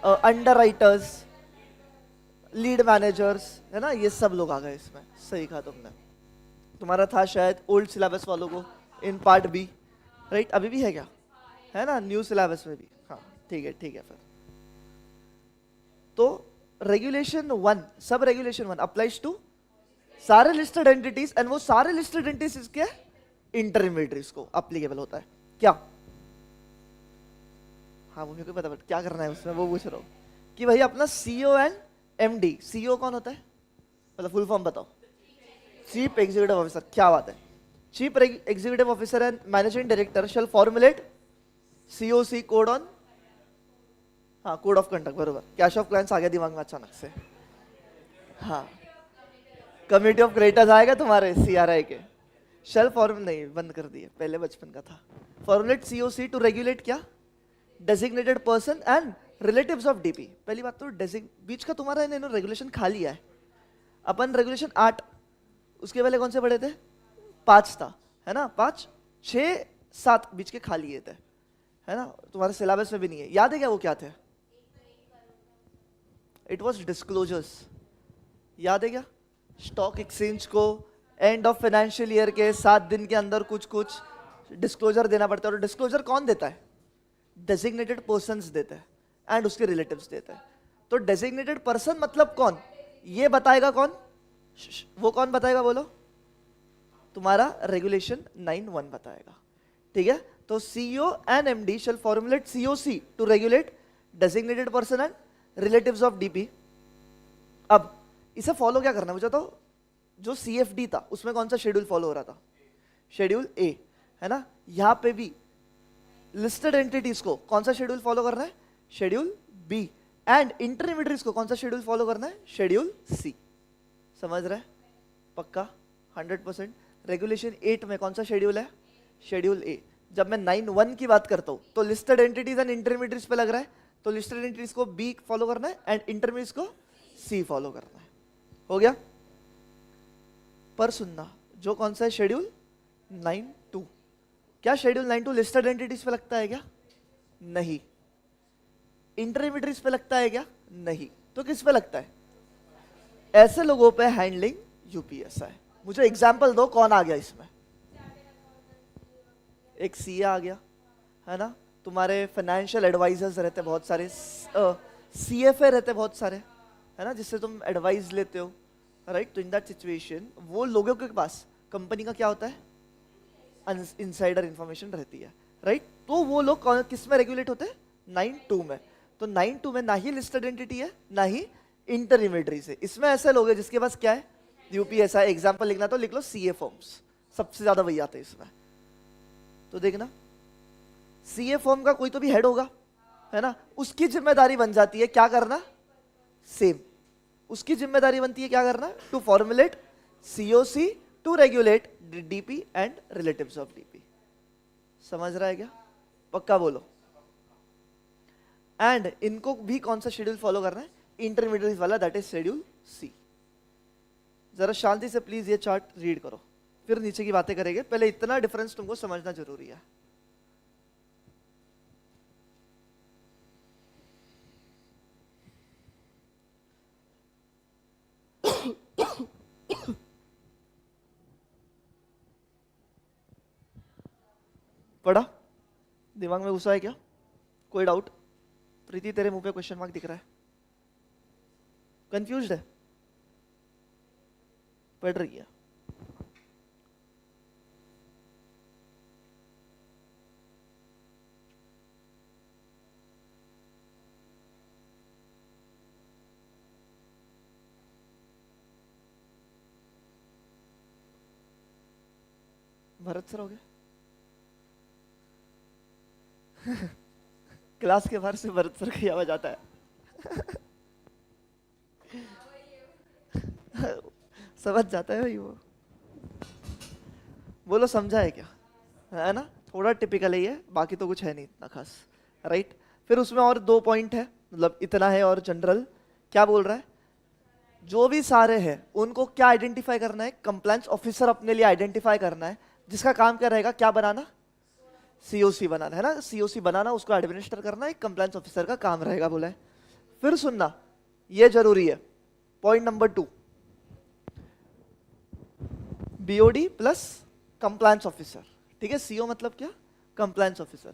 underwriters, lead managers, है ना, ये सब लोग आ गए इसमें। सही कहा तुमने, तुम्हारा था शायद ओल्ड सिलेबस वालों को इन पार्ट बी, राइट? अभी भी है क्या? है ना, न्यू सिलेबस में भी। हाँ ठीक है, ठीक है। फिर तो regulation 1, sub regulation 1 applies to सारे लिस्टेड एंटिटीज, एंड वो सारे लिस्टेड एंटिटीज के इंटरमीडियरीज को अप्लीकेबल होता है। क्या? हाँ वो मेरे को पता, बट क्या करना है उसमें वो पूछ रहा हूँ कि भाई अपना सीईओ एंड एमडी। सीईओ कौन होता है, मतलब फुल फॉर्म बताओ? Chief executive officer. क्या बात है, chief executive officer and managing director shall formulate COC code on, हाँ कोड ऑफ कंडक्ट, बरोबर। कैश ऑफ क्लाइंट्स आ गया दिमाग में अचानक से। हाँ कमिटी ऑफ क्रेडिटर्स आएगा तुम्हारे सीआरआई के। शैल फॉर्म नहीं, बंद कर दिए, पहले बचपन का था। फॉर्मुलेट सीओसी टू रेगुलेट क्या? Designated person and relatives of DP. पहली बात तो बीच का तुम्हारा इन्होंने रेगुलेशन खा लिया है। अपन रेगुलेशन 8, उसके पहले कौन से पढ़े थे? 5 था, है ना, 5, 6, 7 बीच के खा लिए थे, है ना, तुम्हारे सिलेबस में भी नहीं है। याद है क्या वो क्या थे? It was disclosures. याद है क्या? स्टॉक एक्सचेंज को एंड ऑफ फाइनेंशियल ईयर के 7 दिन के अंदर कुछ कुछ डिस्क्लोजर देना पड़ता है। और डिस्क्लोजर कौन देता है? डेजिग्नेटेड पर्सन्स देते हैं एंड उसके रिलेटिव्स देते हैं। तो डेजिग्नेटेड पर्सन मतलब कौन? ये बताएगा कौन? वो कौन बताएगा बोलो? तुम्हारा रेगुलेशन 9(1) बताएगा, ठीक है। तो CEO and MD shall formulate COC to regulate designated person and relatives of DP. अब इसे फॉलो क्या करना है मुझे? तो जो सीएफडी था उसमें कौन सा शेड्यूल फॉलो हो रहा था? शेड्यूल ए, है ना। यहां पे भी लिस्टेड एंटिटीज को कौन सा शेड्यूल फॉलो करना है? Schedule B. एंड इंटरमीडियरीज को कौन सा शेड्यूल फॉलो करना है? Schedule C. समझ रहे? पक्का 100%। रेगुलेशन 8 में कौन सा शेड्यूल है? शेड्यूल ए। जब मैं 9(1) की बात करता हूं तो लिस्टेड एंटिटीज एंड इंटरमीडियरीज पे लग रहा है, तो लिस्टेड एंटिटीज को बी फॉलो करना है एंड इंटरमीडियरीज को सी फॉलो करना है। हो गया? पर सुनना, जो कौन सा है शेड्यूल 9(2), क्या शेड्यूल 9(2) लिस्टेड एंटिटीज पे लगता है क्या? नहीं। इंटरमीडियरीज पे लगता है क्या? नहीं। तो किस पे लगता है? ऐसे लोगों पे हैंडलिंग यूपीएसआई। मुझे एग्जांपल दो, कौन आ गया इसमें? एक सीए आ गया, है ना। तुम्हारे फाइनेंशियल एडवाइजर्स रहते बहुत सारे, सीएफए रहते बहुत सारे, है ना, जिससे तुम एडवाइस लेते हो, राइट। तो इन दैट सिचुएशन वो लोगों के पास कंपनी का क्या होता है? इनसाइडर इंफॉर्मेशन रहती है, राइट। तो वो लोग किस में रेगुलेट होते हैं? 9(2) में। तो 9(2) में ना ही लिस्टेड एंटिटी है ना ही इंटरमीडियरी से। इसमें ऐसे लोग हैं जिसके पास क्या है? यूपीएसआई। एग्जांपल लिखना तो लिख लो सीए फॉर्म्स, सबसे ज्यादा वही आते हैं इसमें। तो देखना, सीए फॉर्म का कोई तो भी हेड होगा, है ना, उसकी जिम्मेदारी बन जाती है क्या करना? सेम। उसकी जिम्मेदारी बनती है क्या करना? To formulate COC to regulate DP and relatives of DP. समझ रहा है क्या? पक्का बोलो। एंड इनको भी कौन सा शेड्यूल फॉलो करना है? इंटरमीडिएट वाला दैट इज शेड्यूल सी। जरा शांति से प्लीज ये चार्ट रीड करो, फिर नीचे की बातें करेंगे। पहले इतना डिफरेंस तुमको समझना जरूरी है। पढ़ा? दिमाग में घुसा है क्या? कोई डाउट? प्रीति तेरे मुंह पे क्वेश्चन मार्क दिख रहा है, कंफ्यूज्ड है? पढ़ रही है? भरत सर हो गए? क्लास के बाहर से भरत सर की आवाज आता है। समझ जाता है भाई वो। बोलो समझा है क्या? है ना, थोड़ा टिपिकल ही है, बाकी तो कुछ है नहीं इतना खास, राइट। फिर उसमें और 2 पॉइंट है, मतलब इतना है और जनरल। क्या बोल रहा है? जो भी सारे हैं उनको क्या आइडेंटिफाई करना है? कंप्लायंस ऑफिसर अपने लिए आइडेंटिफाई करना है, जिसका काम क्या रहेगा? क्या बनाना? सीओसी बनाना, है ना। सीओसी बनाना, उसको एडमिनिस्टर करना एक कंप्लायंस ऑफिसर का काम रहेगा, बोला है। फिर सुनना, ये जरूरी है, point number 2, BOD plus compliance officer, ठीक है। सीओ मतलब क्या? Compliance officer.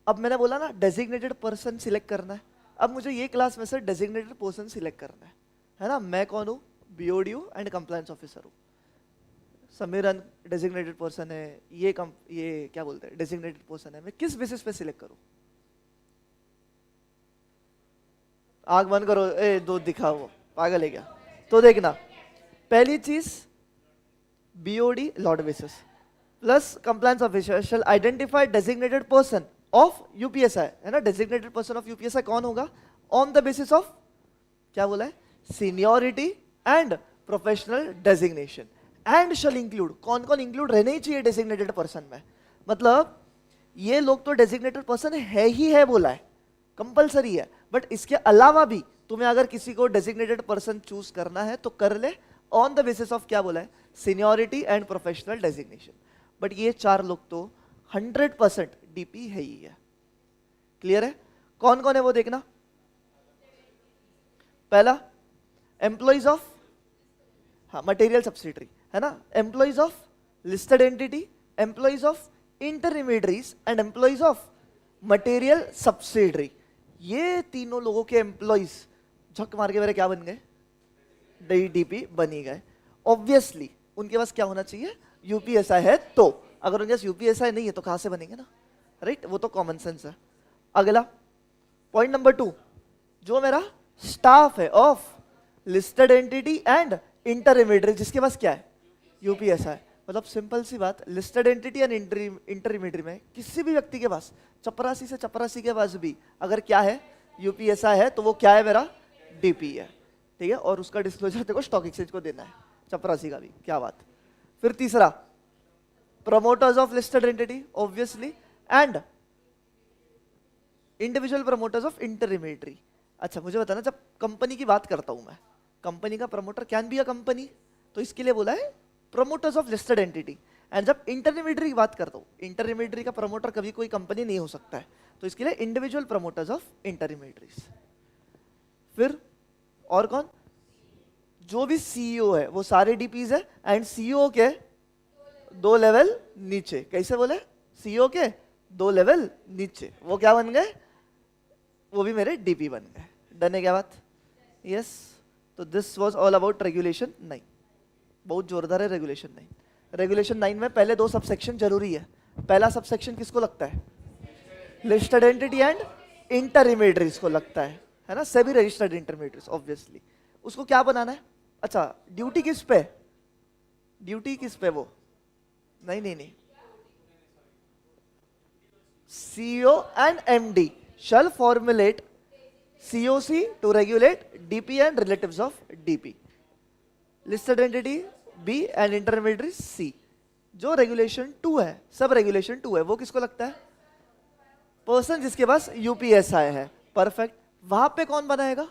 अब मैंने बोला ना डेजिग्नेटेड पर्सन सिलेक्ट करना है। अब मुझे ये क्लास में से डेजिग्नेटेड पर्सन सिलेक्ट करना है ना। मैं कौन हूँ? बीओडी हूँ एंड कंप्लायंस ऑफिसर हूँ। समीरन डेजिग्नेटेड पर्सन है, ये क्या बोलते हैं, डेजिग्नेटेड पर्सन है। मैं किस बेसिस पे सिलेक्ट करूं? आग बंद करो, दो दिखाओ, वो पागल है क्या? तो देखना, पहली चीज BOD Lord basis plus compliance officer shall identify designated person of UPSI, है ना। डेजिग्नेटेड पर्सन ऑफ यूपीएसआई कौन होगा? ऑन द बेसिस ऑफ, क्या बोला है? Seniority and professional designation. And shall include, कौन कौन इंक्लूड रहने ही चाहिए डेजिग्नेटेड पर्सन में? मतलब ये लोग तो डेजिग्नेटेड पर्सन है ही है, बोला है, कंपलसरी है। बट इसके अलावा भी तुम्हें अगर किसी को डेजिग्नेटेड पर्सन चूज करना है तो कर ले, ऑन द बेसिस ऑफ क्या बोला है? Seniority and professional designation. But ये 4 लोग तो 100% डीपी है ही है। क्लियर है? कौन कौन है वो देखना। पहला, एम्प्लॉइज ऑफ, हाँ, मटेरियल सब्सिडरी, है ना। Employees of listed entity, employees of intermediaries and employees of material subsidiary. ये तीनों लोगों के एम्प्लॉइज झक मार के मेरे क्या बन गए? डीपी बनी गए। ऑब्वियसली उनके पास क्या होना चाहिए? यूपीएसआई है। तो अगर उनके पास यूपीएसआई नहीं है तो कहां से बनेंगे ना, राइट। वो तो कॉमन सेंस है। अगला पॉइंट नंबर 2, जो मेरा स्टाफ है of listed entity and intermediary, जिसके पास क्या है? यूपीएसआई। मतलब सिंपल सी बात, लिस्टेड एंटिटी एंड इंटरमीडिएटरी में किसी भी व्यक्ति के पास, चपरासी से चपरासी के पास भी अगर क्या है? यूपीएसआई है, तो वो क्या है? मेरा डीपी है, ठीक है। और उसका डिस्क्लोजर देखो स्टॉक एक्सचेंज को देना है, चपरासी का भी। क्या बात। फिर तीसरा, promoters of listed entity obviously and individual promoters of intermediary. अच्छा मुझे बताना, जब कंपनी की बात करता हूं मैं, कंपनी का promoter can be a company, तो इसके लिए बोला है promoters of listed entity. And जब इंटरमीडिएटरी की बात करता हूं, इंटरमीडिएटरी का प्रमोटर कभी कोई कंपनी नहीं हो सकता है, तो इसके लिए इंडिविजुअल प्रमोटर्स ऑफ इंटरमीडिएटरीज। फिर और कौन? जो भी सीईओ है वो सारे डीपीज है, एंड सीईओ के 2 लेवल नीचे। कैसे बोले? सीईओ के 2 लेवल नीचे, वो क्या बन गए? वो भी मेरे डीपी बन गए। डन है क्या बात? यस। तो this was all about regulation 9। बहुत जोरदार है रेगुलेशन 9। रेगुलेशन 9 में पहले 2 सबसेक्शन जरूरी है। पहला सबसेक्शन किसको लगता है? लिस्टेड एंटिटी एंड इंटरमीडिएटरीज को लगता है ना। SEBI registered intermediaries obviously. उसको क्या बनाना है? अच्छा ड्यूटी किस पे? ड्यूटी किस पे? वो नहीं, CEO and MD shall formulate COC to regulate DP and relatives of DP. Listed entity B and intermediary C. जो रेगुलेशन 2 है, सब रेगुलेशन 2 है, वो किसको लगता है? पर्सन जिसके पास यूपीएसआई है। परफेक्ट। वहां पे कौन बनाएगा?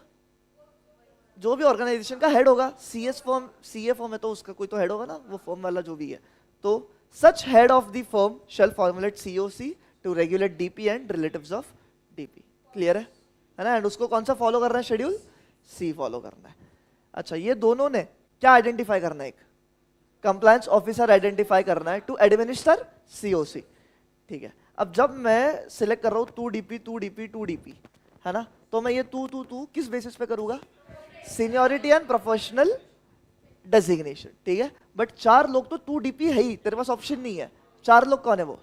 जो भी ऑर्गेनाइजेशन का हेड होगा, सीएस फर्म, सीए फर्म है तो उसका कोई तो हेड होगा ना, वो फर्म वाला जो भी है, तो such head of the firm shall formulate COC to regulate DP and relatives of DP. Clear है ना? एंड उसको कौन सा फॉलो करना है? शेड्यूल सी फॉलो करना है। अच्छा, ये दोनों ने क्या आइडेंटिफाई करना है? एक कंप्लायंस ऑफिसर आइडेंटिफाई करना है टू एडमिनिस्टर सीओसी। ठीक है, अब जब मैं सिलेक्ट कर रहा हूँ 2DP 2DP 2DP, है ना, तो मैं ये तू किस बेसिस पे करूंगा? Seniority and professional designation. ठीक है, बट 4 लोग तो 2DP है ही, तेरे पास ऑप्शन नहीं है। 4 लोग कौन है? वो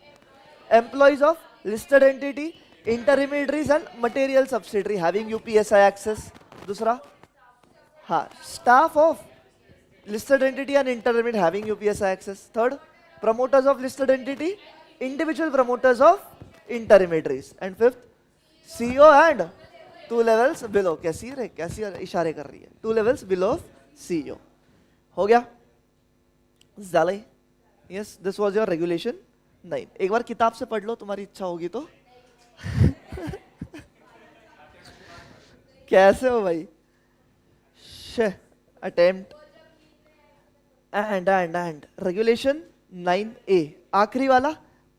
employees of listed entity, intermediaries and material subsidiary having UPSI access. दूसरा, हाँ, staff of listed entity and intermediate having UPSI access. Third, promoters of listed entity, individual promoters of intermediaries. And fifth, CEO and 2 levels below. कैसी इशारे कर रही है? 2 levels below CEO. हो गया? Zale? Yes, this was your regulation 9. एक बार किताब से पढ़ लो, तुम्हारी इच्छा होगी तो। कैसे हो भाई? Attempt एंड रेगुलेशन 9A, आखिरी वाला,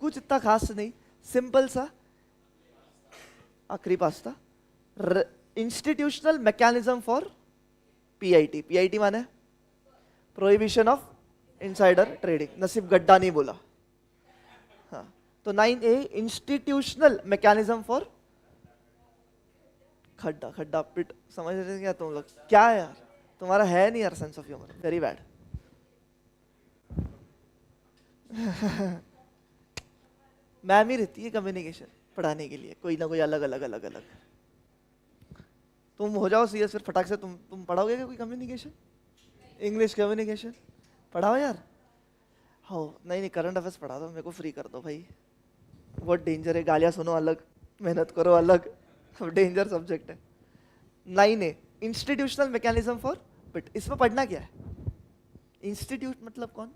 कुछ इतना खास नहीं, सिंपल सा आखिरी pasta. Institutional mechanism for PIT. PIT माने प्रोहिबिशन ऑफ इनसाइडर ट्रेडिंग। नसीब गड्ढा नहीं बोला। हाँ, तो 9A इंस्टीट्यूशनल मैकेनिज्म फॉर खड्डा पिट। समझ रहे क्या तुम लोग? क्या है यार, तुम्हारा है नहीं यार sense of humour, very bad. Ma'am ही रहती है कम्युनिकेशन पढ़ाने के लिए, कोई ना कोई अलग। तुम हो जाओ सीएस, फिर फटाक से तुम पढ़ाओगे क्या कोई कम्युनिकेशन? इंग्लिश कम्युनिकेशन पढ़ाओ यार। हो नहीं, करंट अफेयर्स पढ़ा दो, मेरे को फ्री कर दो भाई। बहुत डेंजर है, गालियाँ सुनो अलग, मेहनत करो अलग, डेंजर सब्जेक्ट है। 9A इंस्टीट्यूशनल मैकेनिज्म फॉर पिट। इसमें पढ़ना क्या है? इंस्टीट्यूट मतलब कौन?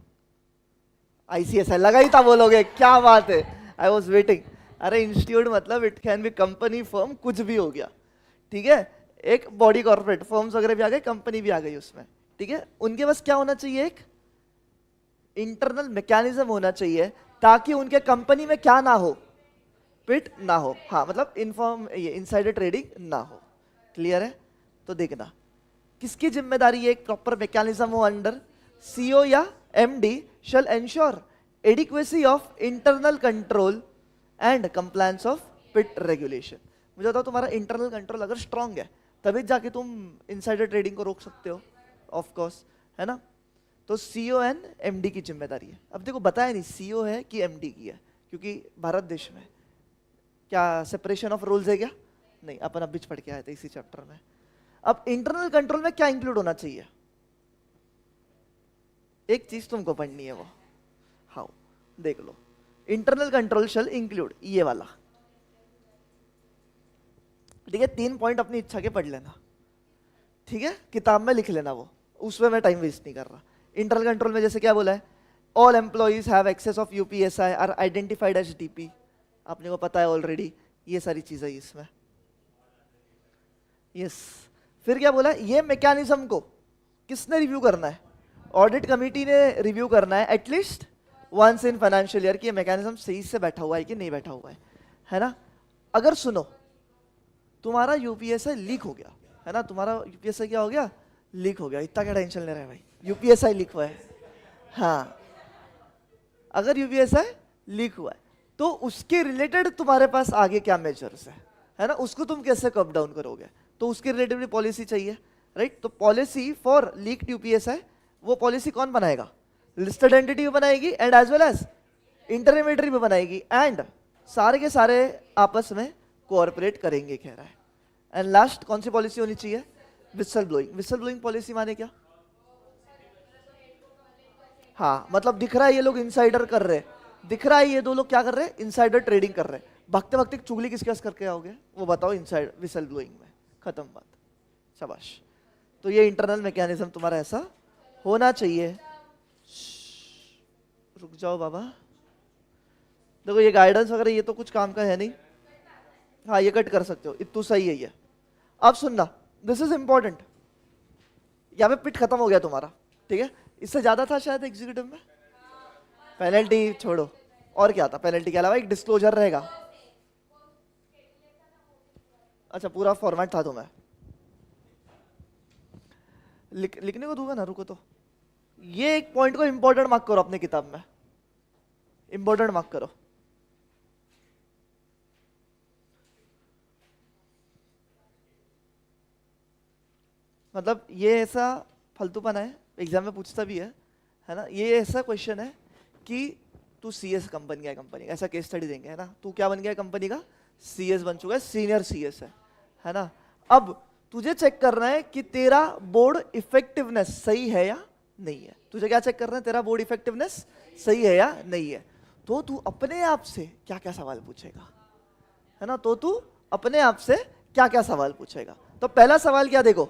ICSI। लगा ही था बोलोगे, क्या बात है, आई वॉज वेटिंग। अरे इंस्टीट्यूट मतलब it can be company, firm, कुछ भी हो गया। ठीक है, एक बॉडी कॉर्पोरेट, फर्म्स वगैरह भी आ गए, कंपनी भी आ गई उसमें। ठीक है, उनके पास क्या होना चाहिए? एक इंटरनल मैकेनिज्म होना चाहिए ताकि उनके कंपनी में क्या ना हो? पिट ना हो। हाँ, मतलब इनसाइडर ट्रेडिंग ना हो। क्लियर है? तो देखना किसकी जिम्मेदारी है एक प्रॉपर मैकेनिज्म हो अंडर? सीईओ या MD shall ensure adequacy of internal control and compliance of PIT regulation। मुझे बताओ, तुम्हारा इंटरनल कंट्रोल अगर स्ट्रांग है तभी जाके तुम इनसाइडर ट्रेडिंग को रोक सकते हो, ऑफ कोर्स, है ना? तो सीईओ एंड MD की जिम्मेदारी है। अब देखो, बताया नहीं सीईओ है कि MD की है, क्योंकि भारत देश में क्या सेपरेशन ऑफ रूल्स है क्या? नहीं, अपन अब बीच पढ़ के आए थे इसी चैप्टर में। अब इंटरनल कंट्रोल में क्या इंक्लूड होना चाहिए? एक चीज तुमको पढ़नी है, वो हाउ, देख लो। इंटरनल कंट्रोल शैल इंक्लूड, ये वाला। ठीक है, 3 पॉइंट अपनी इच्छा के पढ़ लेना। ठीक है, किताब में लिख लेना, वो उसमें मैं टाइम वेस्ट नहीं कर रहा। इंटरनल कंट्रोल में जैसे क्या बोला है? All employees have access of UPSI are identified as DP. आपने को पता है ऑलरेडी, ये सारी चीजें इसमें। यस, फिर क्या बोला? ये मैकेनिज्म को किसने रिव्यू करना है? ऑडिट कमेटी ने रिव्यू करना है at least once in financial year कि ये मैकेनिज्म सही से बैठा हुआ है कि नहीं बैठा हुआ है ना? अगर सुनो, तुम्हारा यूपीएसआई लीक हो गया, है ना? तुम्हारा यूपीएसआई क्या हो गया? लीक हो गया। इतना क्या टेंशन ले रहे हैं भाई, यूपीएसआई लीक हुआ है। हाँ, अगर यूपीएसआई लीक हुआ है तो उसके रिलेटेड तुम्हारे पास आगे क्या मेजर्स है ना? उसको तुम कैसे कप डाउन करोगे? तो उसके रिलेटेड भी पॉलिसी चाहिए, राइट? तो पॉलिसी फॉर लीक्ड यूपीएसआई, वो पॉलिसी कौन बनाएगा? लिस्टेड एंटिटी भी बनाएगी and as well as intermediary भी बनाएगी, एंड सारे के सारे आपस में कोऑपरेट करेंगे, कह रहा है। एंड लास्ट कौन सी पॉलिसी होनी चाहिए? Whistle blowing. Whistle blowing policy माने क्या? हाँ, मतलब दिख रहा है ये लोग इनसाइडर कर रहे हैं, दिख रहा है ये 2 लोग क्या कर रहे हैं? इनसाइडर ट्रेडिंग कर रहे हैं। भागते भागते चुगली किसके पास करके आओगे? वो बताओ, इनसाइड विसल ब्लोइंग में। खत्म बात, शाबाश। तो ये इंटरनल मैकेनिज्म तुम्हारा ऐसा होना चाहिए। रुक जाओ बाबा, देखो ये गाइडेंस वगैरह ये तो कुछ काम का है नहीं। हाँ, ये कट कर सकते हो, इतना सही है ये। अब सुनना, दिस इज इंपॉर्टेंट। यहाँ पे पिट खत्म हो गया तुम्हारा, ठीक है। इससे ज्यादा था शायद एग्जीक्यूटिव में, पेनल्टी छोड़ो, और क्या था पेनल्टी के अलावा? एक डिस्क्लोजर रहेगा। अच्छा पूरा फॉर्मेट था तुम्हें, लिखने को दूंगा ना, रुको। तो ये एक पॉइंट को इंपॉर्टेंट मार्क करो अपने किताब में, इंपॉर्टेंट मार्क करो। मतलब ये ऐसा फालतूपना है, एग्जाम में पूछता भी है ना। ये ऐसा क्वेश्चन है कि तू सीएस बन गया कंपनी का, ऐसा केस स्टडी देंगे, है ना। तू क्या बन गया कंपनी का? सीएस बन चुका है, सीनियर सीएस है ना। अब तुझे चेक करना है कि तेरा बोर्ड इफेक्टिवनेस सही है या नहीं है। तुझे क्या चेक करना है? तेरा बोर्ड इफेक्टिवनेस सही है या नहीं है। तो तू अपने आप से क्या क्या सवाल पूछेगा, है ना। तो तू अपने आप से क्या क्या सवाल पूछेगा। तो पहला सवाल क्या, देखो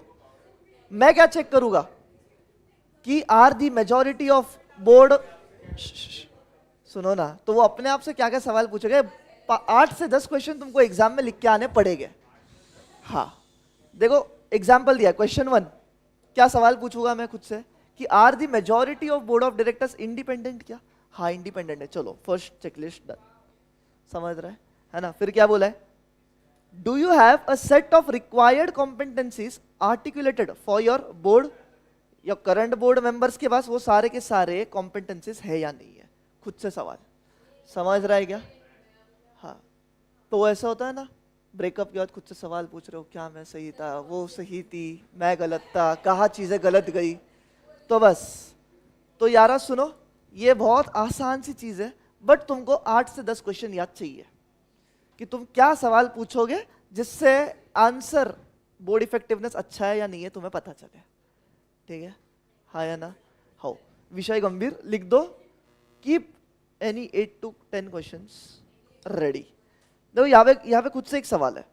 मैं क्या चेक करूंगा कि are the majority of board, सुनो ना, तो वो अपने आप से क्या क्या सवाल पूछेगा। 8 से 10 क्वेश्चन तुमको एग्जाम में लिख के आने पड़ेंगे। हाँ देखो एग्जाम्पल दिया, क्वेश्चन 1 क्या सवाल पूछूंगा मैं खुद से कि are the majority of board of directors independent क्या? हाँ इंडिपेंडेंट है, चलो फर्स्ट चेकलिस्ट डन, समझ रहे है ना। फिर क्या बोला है? Do you have a set of required competencies articulated for your board, या करंट बोर्ड मेंबर्स के पास वो सारे के सारे कॉम्पिटेंसीज है या नहीं है। खुद से सवाल, समझ रहा है क्या? हाँ तो ऐसा होता है ना, ब्रेकअप के बाद खुद से सवाल पूछ रहे हो, क्या मैं सही था, वो सही थी, मैं गलत था, कहाँ चीजें गलत गई। तो बस, तो यारा सुनो, ये बहुत आसान सी चीज है, बट तुमको 8 से 10 क्वेश्चन याद चाहिए कि तुम क्या सवाल पूछोगे जिससे आंसर बोर्ड इफेक्टिवनेस अच्छा है या नहीं है तुम्हें पता चले, ठीक है। हाँ या ना? हाँ। विषय गंभीर लिख दो, keep any 8 to 10 questions ready. देखो यहाँ पे खुद से एक सवाल है,